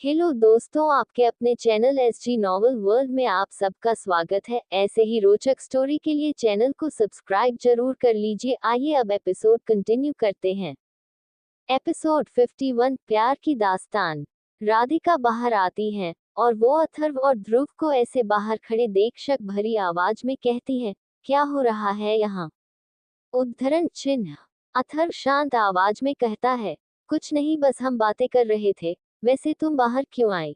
Hello दोस्तों, आपके अपने चैनल एसजी नॉवल वर्ल्ड में आप सबका स्वागत है। ऐसे ही रोचक स्टोरी के लिए चैनल को सब्सक्राइब जरूर कर लीजिए। आइए अब एपिसोड कंटिन्यू करते हैं। एपिसोड 51, प्यार की दास्तान। राधिका बाहर आती है और वो अथर्व और ध्रुव को ऐसे बाहर खड़े देख शक भरी आवाज में कहती है, क्या हो रहा है यहाँ? उद्धरण चिन्ह। अथर्व शांत आवाज में कहता है, कुछ नहीं, बस हम बातें कर रहे थे। वैसे तुम बाहर क्यों आई?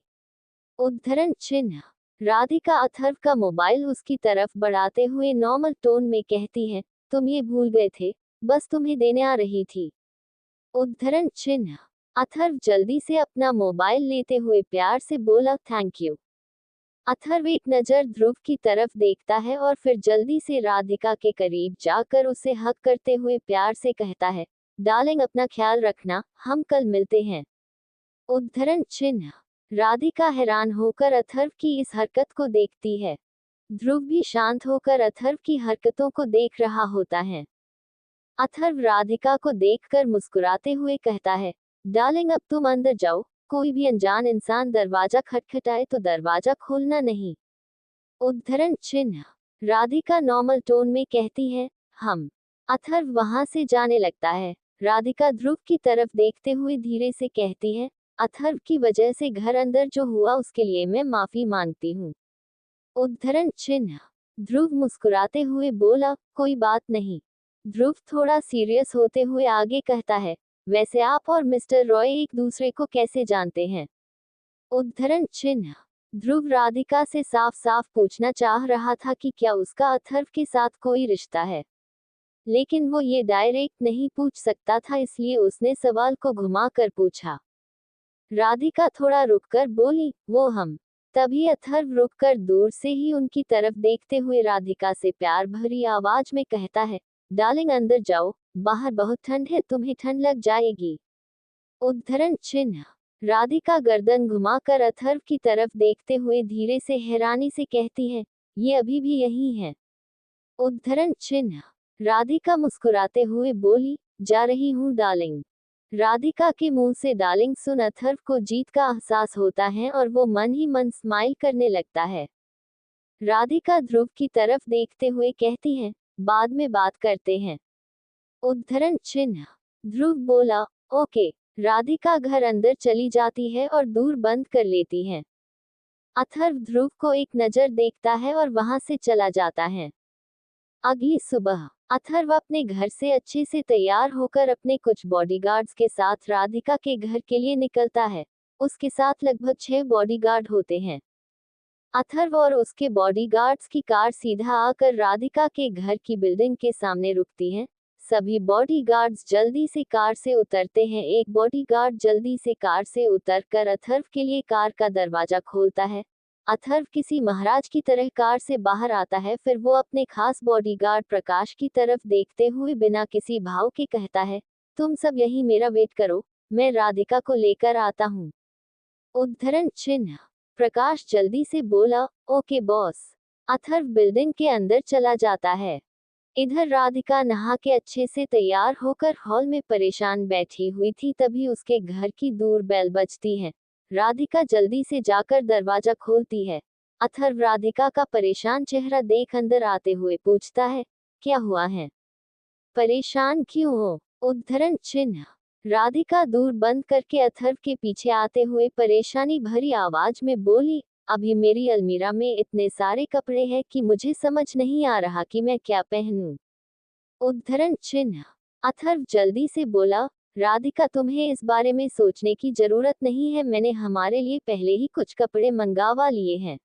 उद्धरण चिन्ह। राधिका अथर्व का मोबाइल उसकी तरफ बढ़ाते हुए नॉर्मल टोन में कहती है, तुम ये भूल गए थे, बस तुम्हें देने आ रही थी। उद्धरण चिन्ह। अथर्व जल्दी से अपना मोबाइल लेते हुए प्यार से बोला, थैंक यू। अथर्व एक नजर ध्रुव की तरफ देखता है और फिर जल्दी से राधिका के करीब जाकर उसे हक करते हुए प्यार से कहता है, डार्लिंग अपना ख्याल रखना, हम कल मिलते हैं। उद्धरण चिन्ह। राधिका हैरान होकर अथर्व की इस हरकत को देखती है। ध्रुव भी शांत होकर अथर्व की हरकतों को देख रहा होता है। अथर्व राधिका को देखकर मुस्कुराते हुए कहता है, डार्लिंग अब तुम अंदर जाओ, कोई भी अनजान इंसान दरवाजा खटखटाए तो दरवाजा खोलना नहीं। उद्धरण चिन्ह। राधिका नॉर्मल टोन में कहती है, हम। अथर्व वहां से जाने लगता है। राधिका ध्रुव की तरफ देखते हुए धीरे से कहती है, अथर्व की वजह से घर अंदर जो हुआ उसके लिए मैं माफी मांगती हूँ। उद्धरण चिन्ह। ध्रुव मुस्कुराते हुए बोला, कोई बात नहीं। ध्रुव थोड़ा सीरियस होते हुए आगे कहता है, वैसे आप और मिस्टर रॉय एक दूसरे को कैसे जानते हैं? उद्धरण चिन्ह। ध्रुव राधिका से साफ साफ पूछना चाह रहा था कि क्या उसका अथर्व के साथ कोई रिश्ता है, लेकिन वो ये डायरेक्ट नहीं पूछ सकता था, इसलिए उसने सवाल को घुमा कर पूछा। राधिका थोड़ा रुककर बोली, वो हम। तभी अथर्व रुककर दूर से ही उनकी तरफ देखते हुए राधिका से प्यार भरी आवाज में कहता है, डार्लिंग अंदर जाओ, बाहर बहुत ठंड है, तुम्हें ठंड लग जाएगी। उद्धरण चिन्ह। राधिका गर्दन घुमाकर अथर्व की तरफ देखते हुए धीरे से हैरानी से कहती है, ये अभी भी यही है? उद्धरण चिन्ह। राधिका मुस्कुराते हुए बोली, जा रही हूँ डार्लिंग। राधिका के मुंह से डार्लिंग सुन अथर्व को जीत का एहसास होता है और वो मन ही मन स्माइल करने लगता है। राधिका ध्रुव की तरफ देखते हुए कहती है, बाद में बात करते हैं। उद्धरण चिन्ह। ध्रुव बोला, ओके। राधिका घर अंदर चली जाती है और दूर बंद कर लेती है। अथर्व ध्रुव को एक नजर देखता है और वहां से चला जाता है। अगली सुबह अथर्व अपने घर से अच्छे से तैयार होकर अपने कुछ बॉडीगार्ड्स के साथ राधिका के घर के लिए निकलता है। उसके साथ लगभग 6 बॉडीगार्ड होते हैं। अथर्व और उसके बॉडीगार्ड्स की कार सीधा आकर राधिका के घर की बिल्डिंग के सामने रुकती है। सभी बॉडीगार्ड्स जल्दी से कार से उतरते हैं। एक बॉडीगार्ड जल्दी से कार से उतरकर अथर्व के लिए कार का दरवाजा खोलता है। अथर्व किसी महाराज की तरह कार से बाहर आता है, फिर वो अपने खास बॉडीगार्ड प्रकाश की तरफ देखते हुए बिना किसी भाव के कहता है, तुम सब यही मेरा वेट करो, मैं राधिका को लेकर आता हूँ। उद्धरण चिन्ह। प्रकाश जल्दी से बोला, ओके बॉस। अथर्व बिल्डिंग के अंदर चला जाता है। इधर राधिका नहा के अच्छे से तैयार होकर हॉल में परेशान बैठी हुई थी, तभी उसके घर की दूर बेल बजती है। राधिका जल्दी से जाकर दरवाजा खोलती है। अथर्व राधिका का परेशान चेहरा देख अंदर आते हुए पूछता है, क्या हुआ है? परेशान क्यों हो? उद्धरण चिन्ह। राधिका दूर बंद करके अथर्व के पीछे आते हुए परेशानी भरी आवाज में बोली, अभी मेरी अलमीरा में इतने सारे कपड़े हैं कि मुझे समझ नहीं आ रहा कि मैं क्या पहनूं। उद्धरण चिन्ह। अथर्व जल्दी से बोला, राधिका तुम्हें इस बारे में सोचने की जरूरत नहीं है, मैंने हमारे लिए पहले ही कुछ कपड़े मंगावा लिए हैं।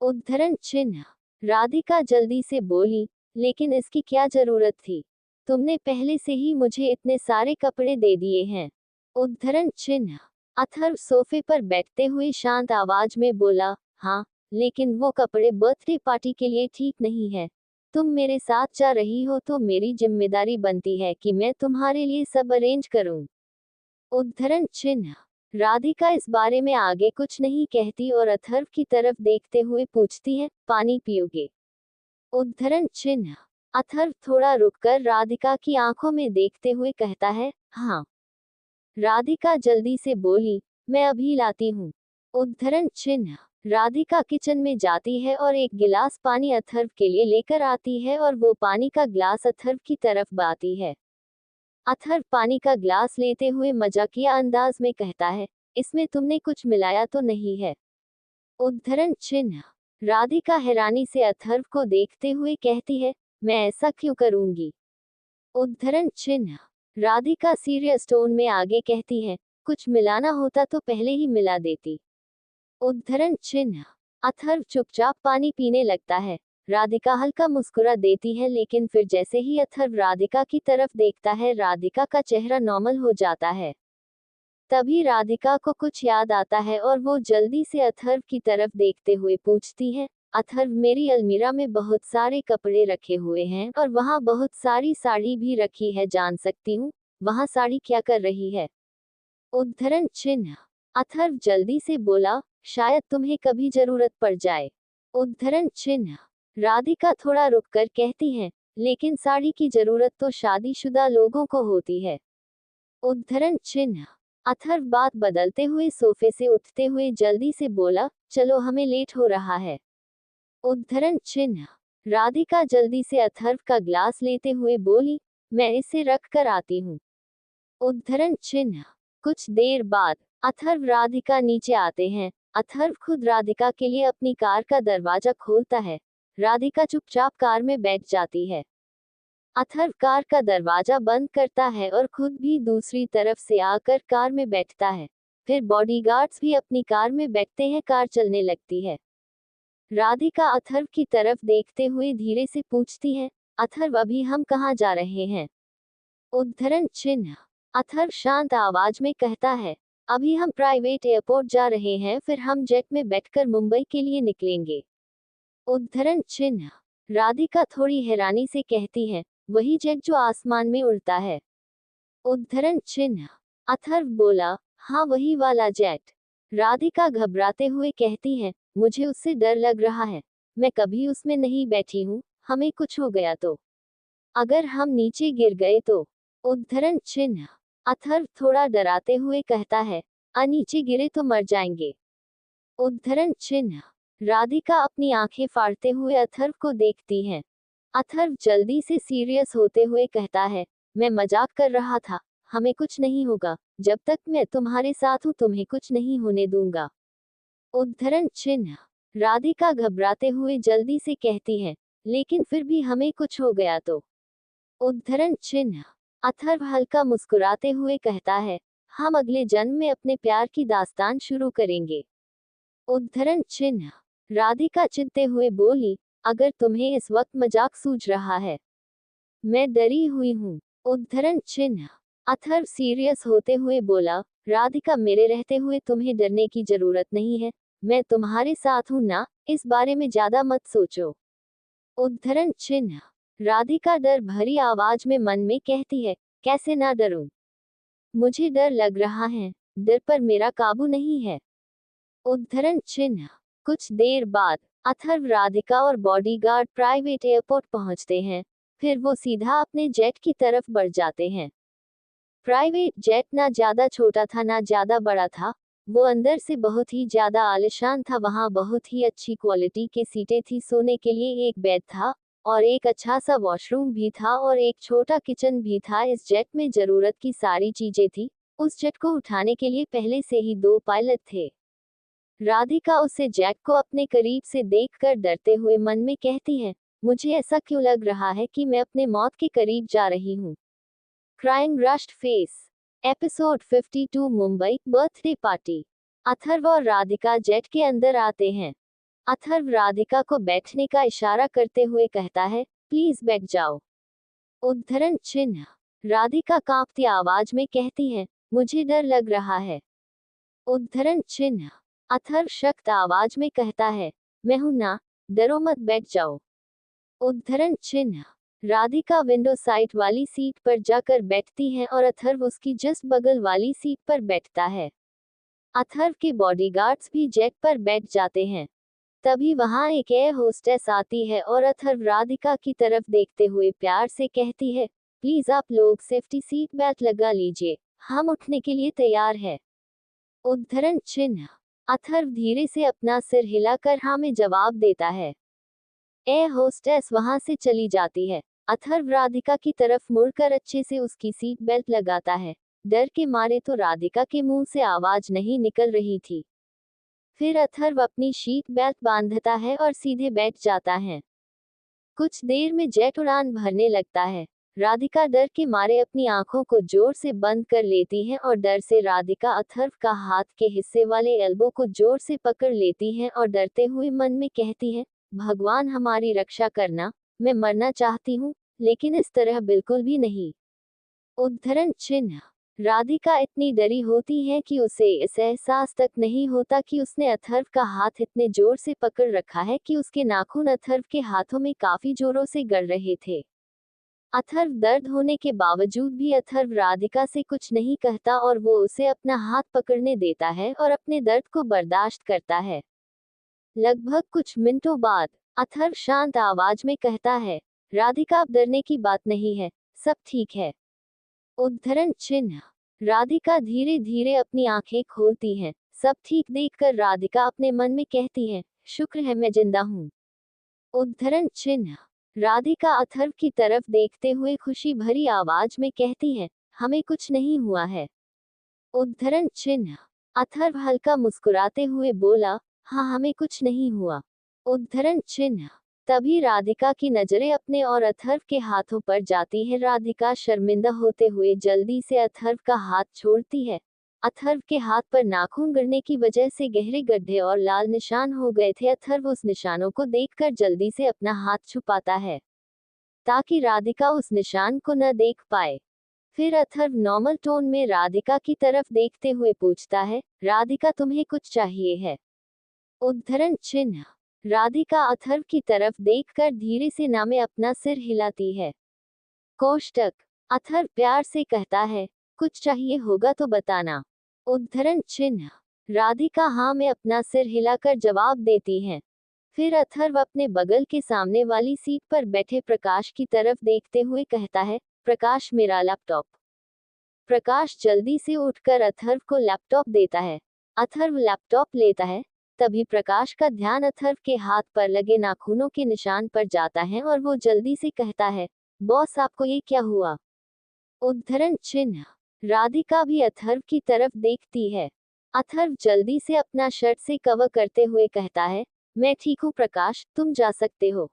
उद्धरण चिन्ह। राधिका जल्दी से बोली, लेकिन इसकी क्या जरूरत थी? तुमने पहले से ही मुझे इतने सारे कपड़े दे दिए हैं। उद्धरण चिन्ह। अथर्व सोफे पर बैठते हुए शांत आवाज में बोला, हाँ, लेकिन वो कपड़े बर्थडे पार्टी के लिए ठीक नहीं है। तुम मेरे साथ जा रही हो तो मेरी जिम्मेदारी बनती है कि मैं तुम्हारे लिए सब अरेंज करूं। उद्धरण चिन्ह। राधिका इस बारे में आगे कुछ नहीं कहती और अथर्व की तरफ देखते हुए पूछती है, पानी पियोगे? उद्धरण चिन्ह। अथर्व थोड़ा रुककर राधिका की आंखों में देखते हुए कहता है, हाँ। राधिका जल्दी से बोली, मैं अभी लाती हूँ। उद्धरण चिन्ह। राधिका किचन में जाती है और एक गिलास पानी अथर्व के लिए लेकर आती है और वो पानी का ग्लास अथर्व की तरफ बाती है। अथर्व पानी का ग्लास लेते हुए मजाकिया अंदाज में कहता है, इसमें तुमने कुछ मिलाया तो नहीं है? उद्धरण चिन्ह। राधिका हैरानी से अथर्व को देखते हुए कहती है, मैं ऐसा क्यों करूंगी? उद्धरण चिन्ह। राधिका सीरियस टोन में आगे कहती है, कुछ मिलाना होता तो पहले ही मिला देती। उद्धरण चिन्ह। अथर्व चुपचाप पानी पीने लगता है। राधिका हल्का मुस्कुरा देती है, लेकिन फिर जैसे ही अथर्व राधिका की तरफ देखता है, राधिका का चेहरा नॉर्मल हो जाता है। तभी राधिका को कुछ याद आता है और वो जल्दी से अथर्व की तरफ देखते हुए पूछती है, अथर्व, मेरी अलमीरा में बहुत सारे कपड़े रखे हुए हैं और वहाँ बहुत सारी साड़ी भी रखी है, जान सकती हूँ वहाँ साड़ी क्या कर रही है? उद्धरण चिन्ह। अथर्व जल्दी से बोला, शायद तुम्हें कभी जरूरत पड़ जाए। उद्धरण चिन्ह। राधिका थोड़ा रुककर कहती है, लेकिन साड़ी की जरूरत तो शादीशुदा लोगों को होती है। उद्धरण चिन्ह। अथर्व बात बदलते हुए सोफे से उठते हुए जल्दी से बोला, चलो हमें लेट हो रहा है। उद्धरण चिन्ह। राधिका जल्दी से अथर्व का ग्लास लेते हुए बोली, मैं इसे रख कर आती हूँ। उद्धरण चिन्ह। कुछ देर बाद अथर्व राधिका नीचे आते हैं। अथर्व खुद राधिका के लिए अपनी कार का दरवाजा खोलता है। राधिका चुपचाप कार में बैठ जाती है। अथर्व कार का दरवाजा बंद करता है और खुद भी दूसरी तरफ से आकर कार में बैठता है। फिर बॉडीगार्ड्स भी अपनी कार में बैठते हैं। कार चलने लगती है। राधिका अथर्व की तरफ देखते हुए धीरे से पूछती है, अथर्व, अभी हम कहाँ जा रहे हैं? उद्धरण चिन्ह। अथर्व शांत आवाज में कहता है, अभी हम प्राइवेट एयरपोर्ट जा रहे हैं, फिर हम जेट में बैठकर मुंबई के लिए निकलेंगे। उद्धरण चिन्ह। राधिका थोड़ी हैरानी से कहती है, वही जेट जो आसमान में उड़ता है? उद्धरण चिन्ह। अथर्व बोला, हाँ, वही वाला जेट। राधिका घबराते हुए कहती है, मुझे उससे डर लग रहा है। मैं कभी उसमें नहीं बैठी हूँ, हमें कुछ हो गया तो? अगर हम नीचे गिर गए तो? उद्धरण चिन्ह। अथर्व थोड़ा डराते हुए कहता है, नीचे गिरे तो मर जाएंगे। उद्धरण चिन्ह। राधिका अपनी आंखें फाड़ते हुए अथर्व को देखती है। अथर्व जल्दी से सीरियस होते हुए कहता है, मैं मजाक कर रहा था, हमें कुछ नहीं होगा, जब तक मैं तुम्हारे साथ हूँ तुम्हें कुछ नहीं होने दूंगा। उद्धरण चिन्ह। राधिका घबराते हुए जल्दी से कहती है, लेकिन फिर भी हमें कुछ हो गया तो? उद्धरण चिन्ह। अथर्व हल्का मुस्कुराते हुए कहता है, हम अगले जन्म में अपने प्यार की दास्तान शुरू करेंगे। उद्धरण चिन्ह। राधिका चिढ़ते हुए बोली, अगर तुम्हें इस वक्त मजाक सूझ रहा है, मैं डरी हुई हूँ। उद्धरण चिन्ह। अथर्व सीरियस होते हुए बोला, राधिका, मेरे रहते हुए तुम्हें डरने की जरूरत नहीं है, मैं तुम्हारे साथ हूँ ना, इस बारे में ज्यादा मत सोचो। उद्धरण चिन्ह। राधिका डर भरी आवाज में मन में कहती है, कैसे ना डरूं? मुझे डर लग रहा है, डर पर मेरा काबू नहीं है। उद्धरण चिन्ह। कुछ देर बाद अथर्व, राधिका और बॉडीगार्ड प्राइवेट एयरपोर्ट पहुंचते हैं। फिर वो सीधा अपने जेट की तरफ बढ़ जाते हैं। प्राइवेट जेट ना ज्यादा छोटा था ना ज्यादा बड़ा था, वो अंदर से बहुत ही ज्यादा आलीशान था। वहाँ बहुत ही अच्छी क्वालिटी के सीटें थी, सोने के लिए एक बेड था और एक अच्छा सा वॉशरूम भी था और एक छोटा किचन भी था। इस जेट में जरूरत की सारी चीजें थी। उस जेट को उठाने के लिए पहले से ही 2 पायलट थे। राधिका उसे जेट को अपने करीब से देखकर डरते हुए मन में कहती है, मुझे ऐसा क्यों लग रहा है कि मैं अपने मौत के करीब जा रही हूँ। Crime rushed face. Episode 52 Mumbai birthday party. Atharva और राधिका जेट के अंदर आते हैं। अथर्व राधिका को बैठने का इशारा करते हुए कहता है, प्लीज बैठ जाओ। उद्धरण चिन्ह। राधिका कांपती आवाज में कहती है, मुझे डर लग रहा है। उद्धरण चिन्ह। अथर्व सख्त आवाज में कहता है, मैं हूं ना, डरो मत, बैठ जाओ। उद्धरण चिन्ह। राधिका विंडो साइड वाली सीट पर जाकर बैठती है और अथर्व उसकी जस्ट बगल वाली सीट पर बैठता है। अथर्व के बॉडीगार्ड्स भी जेट पर बैठ जाते हैं। तभी वहां एक एयर होस्टेस आती है और अथर्व राधिका की तरफ देखते हुए प्यार से कहती है, प्लीज आप लोग सेफ्टी सीट बेल्ट लगा लीजिए, हम उठने के लिए तैयार है। उद्धरण चिन्ह। अथर्व धीरे से अपना सिर हिलाकर हाँ में जवाब देता है। एयर होस्टेस वहां से चली जाती है। अथर्व राधिका की तरफ मुड़कर अच्छे से उसकी सीट बेल्ट लगाता है। डर के मारे तो राधिका के मुंह से आवाज नहीं निकल रही थी। फिर अथर्व अपनी सीट बेल्ट बांधता है और सीधे बैठ जाता है। कुछ देर में जेट उड़ान भरने लगता है। राधिका डर के मारे अपनी आंखों को जोर से बंद कर लेती है और डर से राधिका अथर्व का हाथ के हिस्से वाले एल्बो को जोर से पकड़ लेती है और डरते हुए मन में कहती है, भगवान हमारी रक्षा करना, मैं मरना चाहती हूँ, लेकिन इस तरह बिल्कुल भी नहीं। उद्धरण चिन्ह। राधिका इतनी डरी होती है कि उसे इस एहसास तक नहीं होता कि उसने अथर्व का हाथ इतने जोर से पकड़ रखा है कि उसके नाखून अथर्व के हाथों में काफी जोरों से गड़ रहे थे। अथर्व दर्द होने के बावजूद भी अथर्व राधिका से कुछ नहीं कहता और वो उसे अपना हाथ पकड़ने देता है और अपने दर्द को बर्दाश्त करता है। लगभग कुछ मिनटों बाद अथर्व शांत आवाज में कहता है, राधिका अब डरने की बात नहीं है, सब ठीक है। उद्धरण चिन्ह। राधिका धीरे धीरे अपनी आंखें खोलती है। सब ठीक देखकर राधिका अपने मन में कहती है, शुक्र है मैं जिंदा हूँ। उद्धरण चिन्ह। राधिका अथर्व की तरफ देखते हुए खुशी भरी आवाज में कहती है, हमें कुछ नहीं हुआ है। उद्धरण चिन्ह। अथर्व हल्का मुस्कुराते हुए बोला, हाँ हमें कुछ नहीं हुआ। उद्धरण चिन्ह। तभी राधिका की नजरें अपने और अथर्व के हाथों पर जाती है। राधिका शर्मिंदा होते हुए जल्दी से अथर्व का हाथ छोड़ती है। अथर्व के हाथ पर नाखून गिरने की वजह से गहरे गड्ढे और लाल निशान हो गए थे। अथर्व उस निशानों को देखकर जल्दी से अपना हाथ छुपाता है ताकि राधिका उस निशान को न देख पाए। फिर अथर्व नॉर्मल टोन में राधिका की तरफ देखते हुए पूछता है, राधिका तुम्हें कुछ चाहिए है? उद्धरण चिन्ह। राधिका अथर्व की तरफ देखकर धीरे से ना में अपना सिर हिलाती है। कोष्टक। अथर्व प्यार से कहता है, कुछ चाहिए होगा तो बताना। उद्धरण चिन्ह। राधिका हाँ में अपना सिर हिलाकर जवाब देती है। फिर अथर्व अपने बगल के सामने वाली सीट पर बैठे प्रकाश की तरफ देखते हुए कहता है, प्रकाश मेरा लैपटॉप। प्रकाश जल्दी से उठकर अथर्व को लैपटॉप देता है। अथर्व लैपटॉप लेता है। तभी प्रकाश का ध्यान अथर्व के हाथ पर लगे नाखूनों के निशान पर जाता है और वो जल्दी से कहता है, बॉस आपको ये क्या हुआ? उद्धरण चिन्ह। राधिका भी अथर्व की तरफ देखती है। अथर्व जल्दी से अपना शर्ट से कवर करते हुए कहता है, मैं ठीक हूँ प्रकाश, तुम जा सकते हो।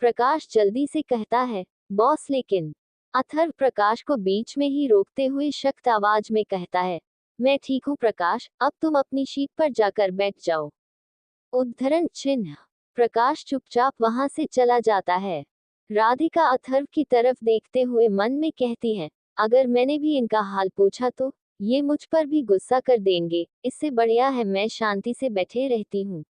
प्रकाश जल्दी से कहता है, बॉस लेकिन। अथर्व प्रकाश को बीच में ही रोकते हुए सख्त आवाज में कहता है, मैं ठीक हूँ प्रकाश, अब तुम अपनी सीट पर जाकर बैठ जाओ। उद्धरण चिन्ह। प्रकाश चुपचाप वहां से चला जाता है। राधिका अथर्व की तरफ देखते हुए मन में कहती है, अगर मैंने भी इनका हाल पूछा तो ये मुझ पर भी गुस्सा कर देंगे, इससे बढ़िया है मैं शांति से बैठे रहती हूँ।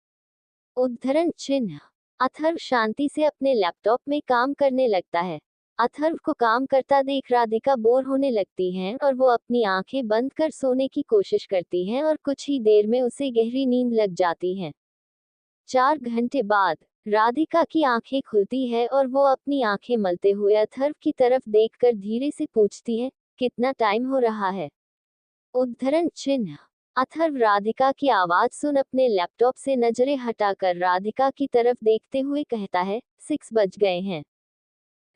उद्धरण चिन्ह। अथर्व शांति से अपने लैपटॉप में काम करने लगता है। अथर्व को काम करता देख राधिका बोर होने लगती हैं और वो अपनी आंखें बंद कर सोने की कोशिश करती हैं और कुछ ही देर में उसे गहरी नींद लग जाती है। 4 घंटे बाद राधिका की आंखें खुलती है और वो अपनी आंखें मलते हुए अथर्व की तरफ देखकर धीरे से पूछती है, कितना टाइम हो रहा है? उद्धरण चिन्ह। अथर्व राधिका की आवाज सुन अपने लैपटॉप से नजरें हटाकर राधिका की तरफ देखते हुए कहता है, 6 बज गए हैं।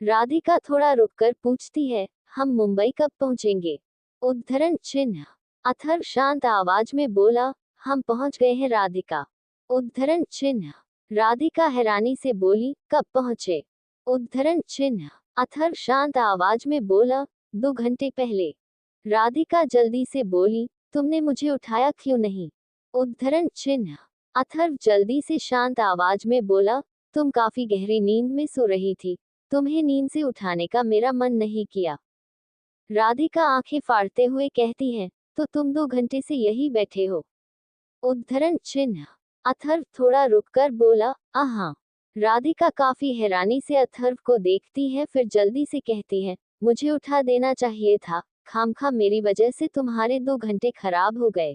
राधिका थोड़ा रुककर पूछती है, हम मुंबई कब पहुंचेंगे? उद्धरण चिन्ह। अथर्व शांत आवाज में बोला, हम पहुंच गए हैं राधिका। उद्धरण चिन्ह। राधिका हैरानी से बोली, कब पहुंचे? उद्धरण चिन्ह। अथर्व शांत आवाज में बोला, 2 घंटे पहले। राधिका जल्दी से बोली, तुमने मुझे उठाया क्यों नहीं? उद्धरण चिन्ह। अथर्व जल्दी से शांत आवाज में बोला, तुम काफी गहरी नींद में सो रही थी, तुम्हें नींद से उठाने का मेरा मन नहीं किया। राधिका आंखें फाड़ते हुए कहती है, तो तुम 2 घंटे से यही बैठे हो? उद्धरण चिन्ह। अथर्व थोड़ा रुककर बोला, हाँ। राधिका काफी हैरानी से अथर्व को देखती है, फिर जल्दी से कहती है, मुझे उठा देना चाहिए था, खामखा मेरी वजह से तुम्हारे 2 घंटे खराब हो गए।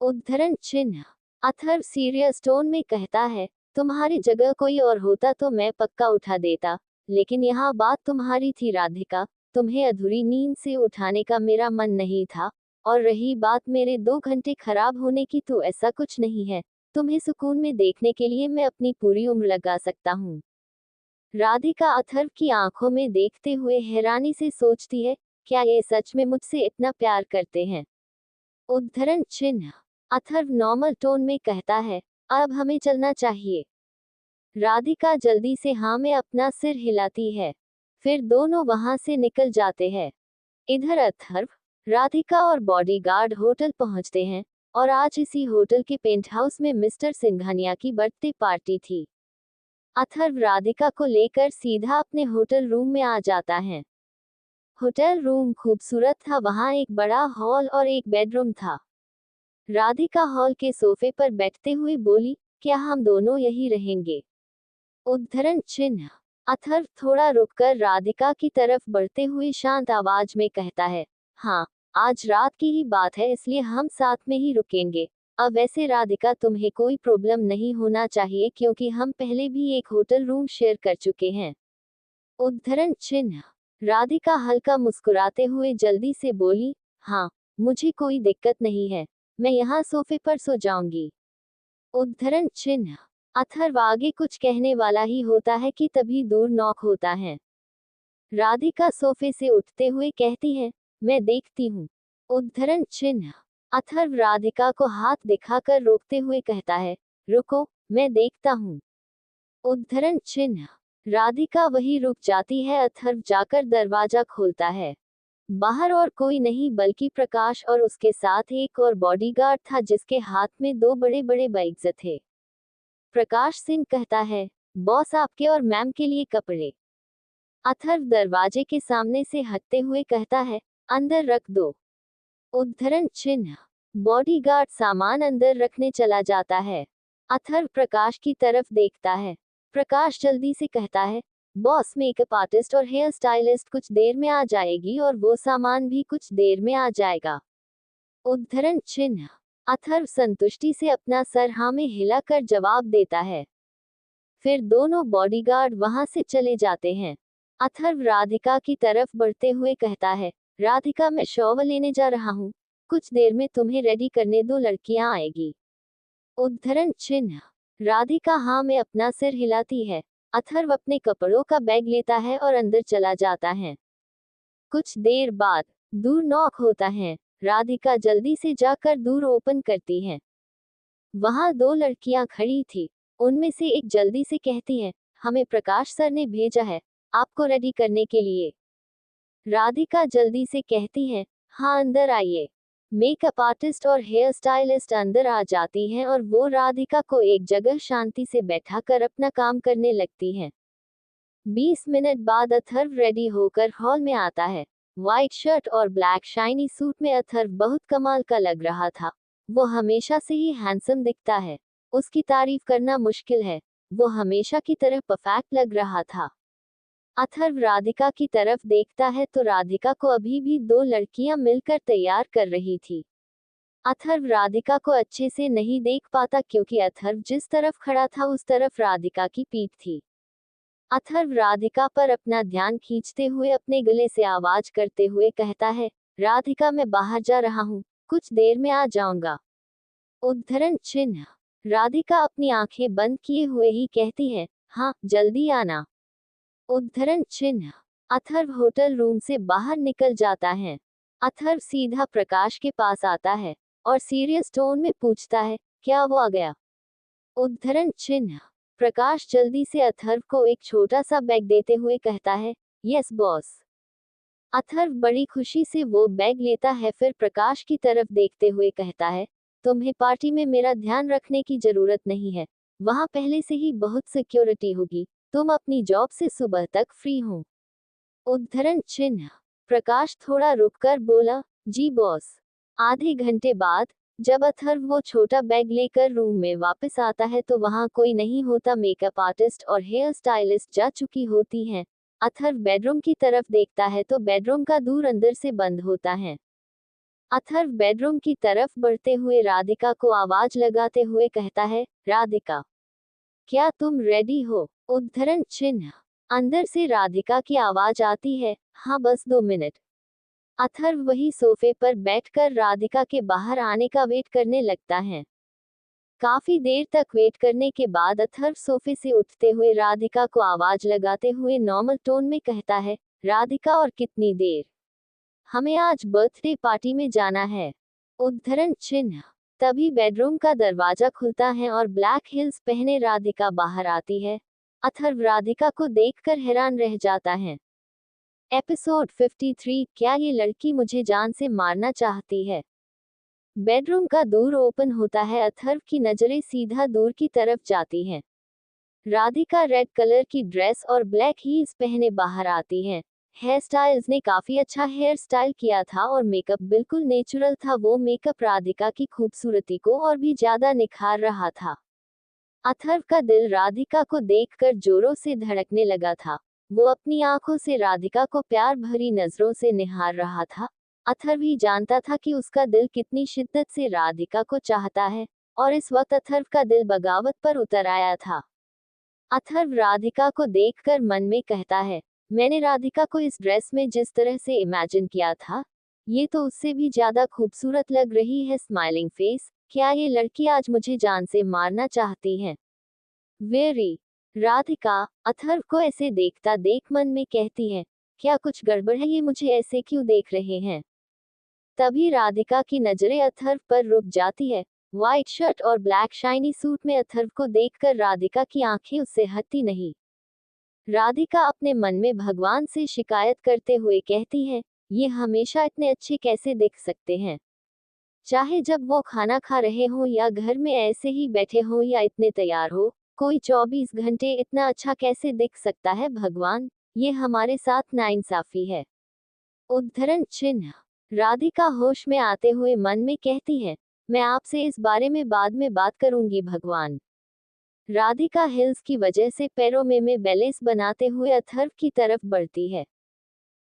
उद्धरण चिन्ह। अथर्व सीरियस टोन में कहता है, तुम्हारी जगह कोई और होता तो मैं पक्का उठा देता, लेकिन यहाँ बात तुम्हारी थी राधिका, तुम्हें अधूरी नींद से उठाने का मेरा मन नहीं था, और रही बात मेरे 2 घंटे खराब होने की, तो ऐसा कुछ नहीं है। तुम्हें सुकून में देखने के लिए मैं अपनी पूरी उम्र लगा सकता हूँ। राधिका अथर्व की आंखों में देखते हुए हैरानी से सोचती है, क्या ये सच में मुझसे इतना प्यार करते हैं? उद्धरण चिन्ह। अथर्व नॉर्मल टोन में कहता है, अब हमें चलना चाहिए। राधिका जल्दी से हाँ में अपना सिर हिलाती है। फिर दोनों वहां से निकल जाते हैं। इधर अथर्व, राधिका और बॉडीगार्ड होटल पहुंचते हैं, और आज इसी होटल के पेंट हाउस में मिस्टर सिंघानिया की बर्थडे पार्टी थी। अथर्व राधिका को लेकर सीधा अपने होटल रूम में आ जाता है। होटल रूम खूबसूरत था, वहां एक बड़ा हॉल और एक बेडरूम था। राधिका हॉल के सोफे पर बैठते हुए बोली, क्या हम दोनों यही रहेंगे? उद्धरण चिन्ह। अथर्व थोड़ा रुककर राधिका की तरफ बढ़ते हुए शांत आवाज में कहता है, हाँ, आज रात की ही बात है, इसलिए हम साथ में ही रुकेंगे। अब वैसे राधिका, तुम्हें कोई प्रॉब्लम नहीं होना चाहिए, क्योंकि हम पहले भी एक होटल रूम शेयर कर चुके हैं। उद्धरण चिन्ह। राधिका हल्का मुस्कुराते हुए जल्दी से बोली, हाँ, मुझे कोई दिक्कत नहीं है, मैं यहाँ सोफे पर सो जाऊंगी। उद्धरण चिन्ह। अथर्व आगे कुछ कहने वाला ही होता है कि तभी दूर नॉक होता है। राधिका सोफे से उठते हुए कहती है, मैं देखती हूँ। उद्धरण चिन्ह। अथर्व राधिका को हाथ दिखाकर रोकते हुए कहता है, रुको, मैं देखता हूँ। उद्धरण चिन्ह। राधिका वही रुक जाती है। अथर्व जाकर दरवाजा खोलता है। बाहर और कोई नहीं बल्कि प्रकाश और उसके साथ एक और बॉडीगार्ड था, जिसके हाथ में 2 बड़े बड़े बैग्स थे। प्रकाश सिंह कहता है, बॉस, आपके और मैम के लिए कपड़े। अथर्व दरवाजे के सामने से हटते हुए कहता है, अंदर रख दो। उद्धरण चिन्ह। बॉडीगार्ड सामान अंदर रखने चला जाता है। अथर्व प्रकाश की तरफ देखता है। प्रकाश जल्दी से कहता है, बॉस, मेकअप आर्टिस्ट और हेयर स्टाइलिस्ट कुछ देर में आ जाएगी, और वो सामान भी कुछ देर में आ जाएगा। उद्धरण चिन्ह। अथर्व संतुष्टि से अपना सर हाँ में हिलाकर जवाब देता है। फिर दोनों बॉडीगार्ड वहां से चले जाते हैं। अथर्व राधिका की तरफ बढ़ते हुए कहता है, राधिका, मैं शॉवर लेने जा रहा हूँ, कुछ देर में तुम्हें रेडी करने 2 लड़कियां आएगी। उद्धरण चिन्ह। राधिका हाँ में अपना सिर हिलाती है। अथर्व अपने कपड़ों का बैग लेता है और अंदर चला जाता है। कुछ देर बाद दूर नॉक होता है। राधिका जल्दी से जाकर दूर ओपन करती है। वहां 2 लड़कियां खड़ी थी। उनमें से एक जल्दी से कहती है, हमें प्रकाश सर ने भेजा है आपको रेडी करने के लिए। राधिका जल्दी से कहती है, हाँ, अंदर आइए। मेकअप आर्टिस्ट और हेयर स्टाइलिस्ट अंदर आ जाती हैं, और वो राधिका को एक जगह शांति से बैठाकर अपना काम करने लगती हैं। 20 मिनट बाद अथर्व रेडी होकर हॉल में आता है। व्हाइट शर्ट और ब्लैक शाइनी सूट में अथर्व बहुत कमाल का लग रहा था। वो हमेशा से ही हैंडसम दिखता है। उसकी तारीफ करना मुश्किल है। वो हमेशा की तरह परफेक्ट लग रहा था। अथर्व राधिका की तरफ देखता है तो राधिका को अभी भी 2 लड़कियां मिलकर तैयार कर रही थी। अथर्व राधिका को अच्छे से नहीं देख पाता, क्योंकि अथर्व जिस तरफ खड़ा था उस तरफ राधिका की पीठ थी। अथर्व राधिका पर अपना ध्यान खींचते हुए अपने गले से आवाज करते हुए कहता है, राधिका, मैं बाहर जा रहा हूँ, कुछ देर में आ जाऊंगा। उद्धरण चिन्ह। राधिका अपनी आंखें बंद किए हुए ही कहती है, हाँ, जल्दी आना। उद्धरण चिन्ह। अथर्व होटल रूम से बाहर निकल जाता है। अथर्व सीधा प्रकाश के पास आता है और सीरियस टोन में पूछता है, क्या वो आ गया? उद्धरण चिन्ह। प्रकाश जल्दी से अथर्व को एक छोटा सा बैग देते हुए कहता है, यस बॉस। अथर्व बड़ी खुशी से वो बैग लेता है, फिर प्रकाश की तरफ देखते हुए कहता है, तुम्हें पार्टी में मेरा ध्यान रखने की जरूरत नहीं है, वहां पहले से ही बहुत सिक्योरिटी होगी, तुम अपनी जॉब से सुबह तक फ्री हो। उद्धरण चिन्ह। प्रकाश थोड़ा रुककर बोला, जी बॉस। आधे घंटे बाद जब अथर्व वो छोटा बैग लेकर रूम में वापस आता है तो वहां कोई नहीं होता। मेकअप आर्टिस्ट और हेयर स्टाइलिस्ट जा चुकी होती हैं। अथर्व बेडरूम की तरफ देखता है तो बेडरूम का दूर अंदर से बंद होता है। अथर्व बेडरूम की तरफ बढ़ते हुए राधिका को आवाज लगाते हुए कहता है, राधिका, क्या तुम रेडी हो? उद्धरण चिन्ह। अंदर से राधिका की आवाज आती है, हाँ, बस 2 मिनट। अथर्व वही सोफे पर बैठकर राधिका के बाहर आने का वेट करने लगता है। काफी देर तक वेट करने के बाद अथर्व सोफे से उठते हुए राधिका को आवाज लगाते हुए नॉर्मल टोन में कहता है, राधिका और कितनी देर? हमें आज बर्थडे पार्टी में जाना है। उद्धरण चिन्ह। तभी बेडरूम का दरवाजा खुलता है और ब्लैक हिल्स पहने राधिका बाहर आती है। अथर्व राधिका को देखकर हैरान रह जाता है। एपिसोड 53, क्या ये लड़की मुझे जान से मारना चाहती है? बेडरूम का दूर ओपन होता है। अथर्व की नजरें सीधा दूर की तरफ जाती हैं। राधिका रेड कलर की ड्रेस और ब्लैक हील्स पहने बाहर आती हैं। हेयर स्टाइल्स ने काफी अच्छा हेयर स्टाइल किया था और मेकअप बिल्कुल नेचुरल था। वो मेकअप राधिका की खूबसूरती को और भी ज्यादा निखार रहा था। अथर्व का दिल राधिका को देखकर जोरों से धड़कने लगा था। वो अपनी आंखों से राधिका को प्यार भरी नजरों से निहार रहा था। अथर्व ही जानता था कि उसका दिल कितनी शिद्दत से राधिका को चाहता है, और इस वक्त अथर्व का दिल बगावत पर उतर आया था। अथर्व राधिका को देखकर मन में कहता है, मैंने राधिका को इस ड्रेस में जिस तरह से इमेजिन किया था, ये तो उससे भी ज्यादा खूबसूरत लग रही है। स्माइलिंग फेस, क्या ये लड़की आज मुझे जान से मारना चाहती है? वेरी। राधिका अथर्व को ऐसे देखता देख मन में कहती है, क्या कुछ गड़बड़ है? ये मुझे ऐसे क्यों देख रहे हैं? तभी राधिका की नजरें अथर्व पर रुक जाती है। व्हाइट शर्ट और ब्लैक शाइनी सूट में अथर्व को देखकर राधिका की आंखें उससे हटती नहीं। राधिका अपने मन में भगवान से शिकायत करते हुए कहती है, ये हमेशा इतने अच्छे कैसे दिख सकते हैं? चाहे जब वो खाना खा रहे हो या घर में ऐसे ही बैठे हो या इतने तैयार हो, कोई 24 घंटे इतना अच्छा कैसे दिख सकता है? भगवान, ये हमारे साथ नाइंसाफी है। उद्धरण चिन्ह। राधिका होश में आते हुए मन में कहती है, मैं आपसे इस बारे में बाद में बात करूंगी भगवान। राधिका हिल्स की वजह से पैरों में बैलेंस बनाते हुए अथर्व की तरफ बढ़ती है।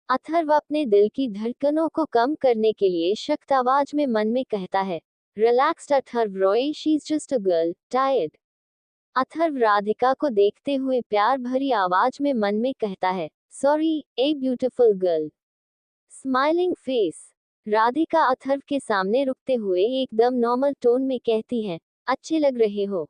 अथर्व अपने दिल की धड़कनों को कम करने के लिए सख्त आवाज में मन में कहता है, relaxed Atharva Roy, she is just a girl, tired. Atharva Radhika को देखते हुए प्यार भरी आवाज में मन में कहता है, sorry a beautiful girl. Smiling face. Radhika Atharva के सामने रुकते हुए एकदम नॉर्मल टोन में कहती है, अच्छे लग रहे हो।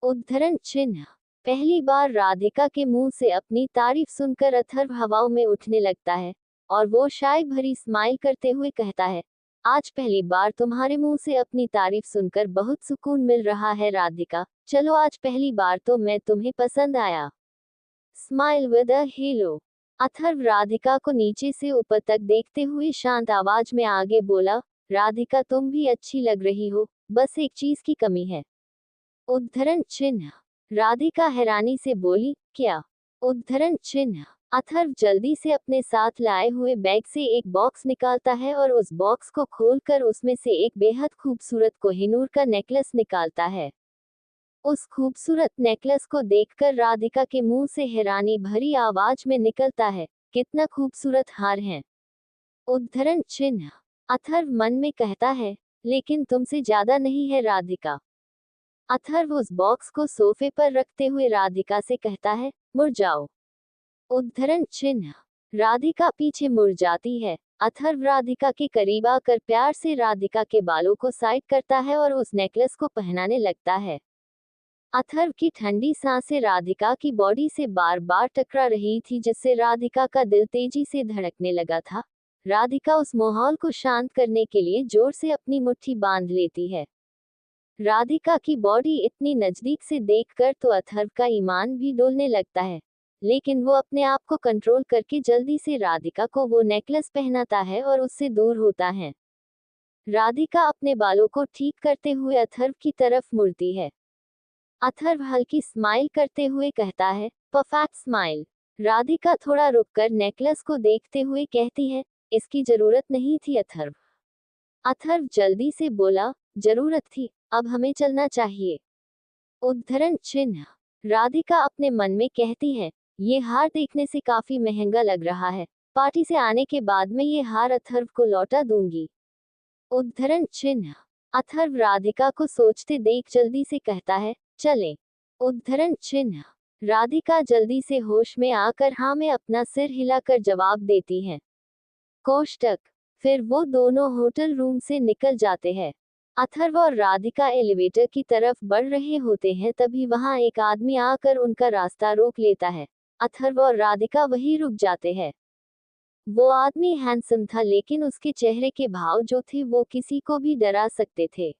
उद्धरण चिन्ह। पहली बार राधिका के मुंह से अपनी तारीफ सुनकर अथर्व हवाओं में उठने लगता है, और वो शाय भरी स्माइल करते हुए कहता है, आज पहली बार तुम्हारे मुंह से अपनी तारीफ सुनकर बहुत सुकून मिल रहा है राधिका। चलो आज पहली बार तो मैं तुम्हें पसंद आया। Smile with a hello. Atharva Radhika को नीचे से ऊपर तक देखते हुए शांत आवाज में आगे बोला, राधिका तुम भी अच्छी लग रही हो, बस एक चीज की कमी है। उद्धरण चिन्ह। राधिका हैरानी से बोली, क्या? उद्धरण चिन्ह। अथर्व जल्दी से अपने साथ लाए हुए बैग से एक बॉक्स निकालता है और उस बॉक्स को खोलकर उसमें से एक बेहद खूबसूरत कोहिनूर का नेकलेस निकालता है। उस खूबसूरत नेकलेस को देखकर राधिका के मुंह से हैरानी भरी आवाज में निकलता है, कितना खूबसूरत हार है। उद्धरण चिन्ह। अथर्व मन में कहता है, लेकिन तुमसे ज्यादा नहीं है राधिका। अथर्व उस बॉक्स को सोफे पर रखते हुए राधिका से कहता है, मुड़ जाओ। उद्धरण चिन्ह। राधिका पीछे मुड़ जाती है। अथर्व राधिका के करीब आकर प्यार से राधिका के बालों को साइड करता है और उस नेकलेस को पहनाने लगता है। अथर्व की ठंडी सांसें राधिका की बॉडी से बार बार टकरा रही थी, जिससे राधिका का दिल तेजी से धड़कने लगा था। राधिका उस माहौल को शांत करने के लिए जोर से अपनी मुट्ठी बांध लेती है। राधिका की बॉडी इतनी नजदीक से देखकर तो अथर्व का ईमान भी डोलने लगता है, लेकिन वो अपने आप को कंट्रोल करके जल्दी से राधिका को वो नेकलेस पहनाता है और उससे दूर होता है। राधिका अपने बालों को ठीक करते हुए अथर्व की तरफ मुड़ती है। अथर्व हल्की स्माइल करते हुए कहता है, परफेक्ट स्माइल। राधिका थोड़ा रुककर नेकलेस को देखते हुए कहती है, इसकी जरूरत नहीं थी अथर्व। अथर्व जल्दी से बोला, जरूरत थी, अब हमें चलना चाहिए। उद्धरण चिन्ह। राधिका अपने मन में कहती है, ये हार देखने से काफी महंगा लग रहा है, पार्टी से आने के बाद मैं ये हार अथर्व को लौटा दूंगी। उद्धरण चिन्ह। अथर्व राधिका को सोचते देख जल्दी से कहता है, चलें। उद्धरण चिन्ह। राधिका जल्दी से होश में आकर हाँ में अपना सिर हिलाकर जवाब देती है। कोष्टक। फिर वो दोनों होटल रूम से निकल जाते हैं। अथर्व और राधिका एलिवेटर की तरफ बढ़ रहे होते हैं, तभी वहां एक आदमी आकर उनका रास्ता रोक लेता है। अथर्व और राधिका वहीं रुक जाते हैं। वो आदमी हैंडसम था, लेकिन उसके चेहरे के भाव जो थे वो किसी को भी डरा सकते थे।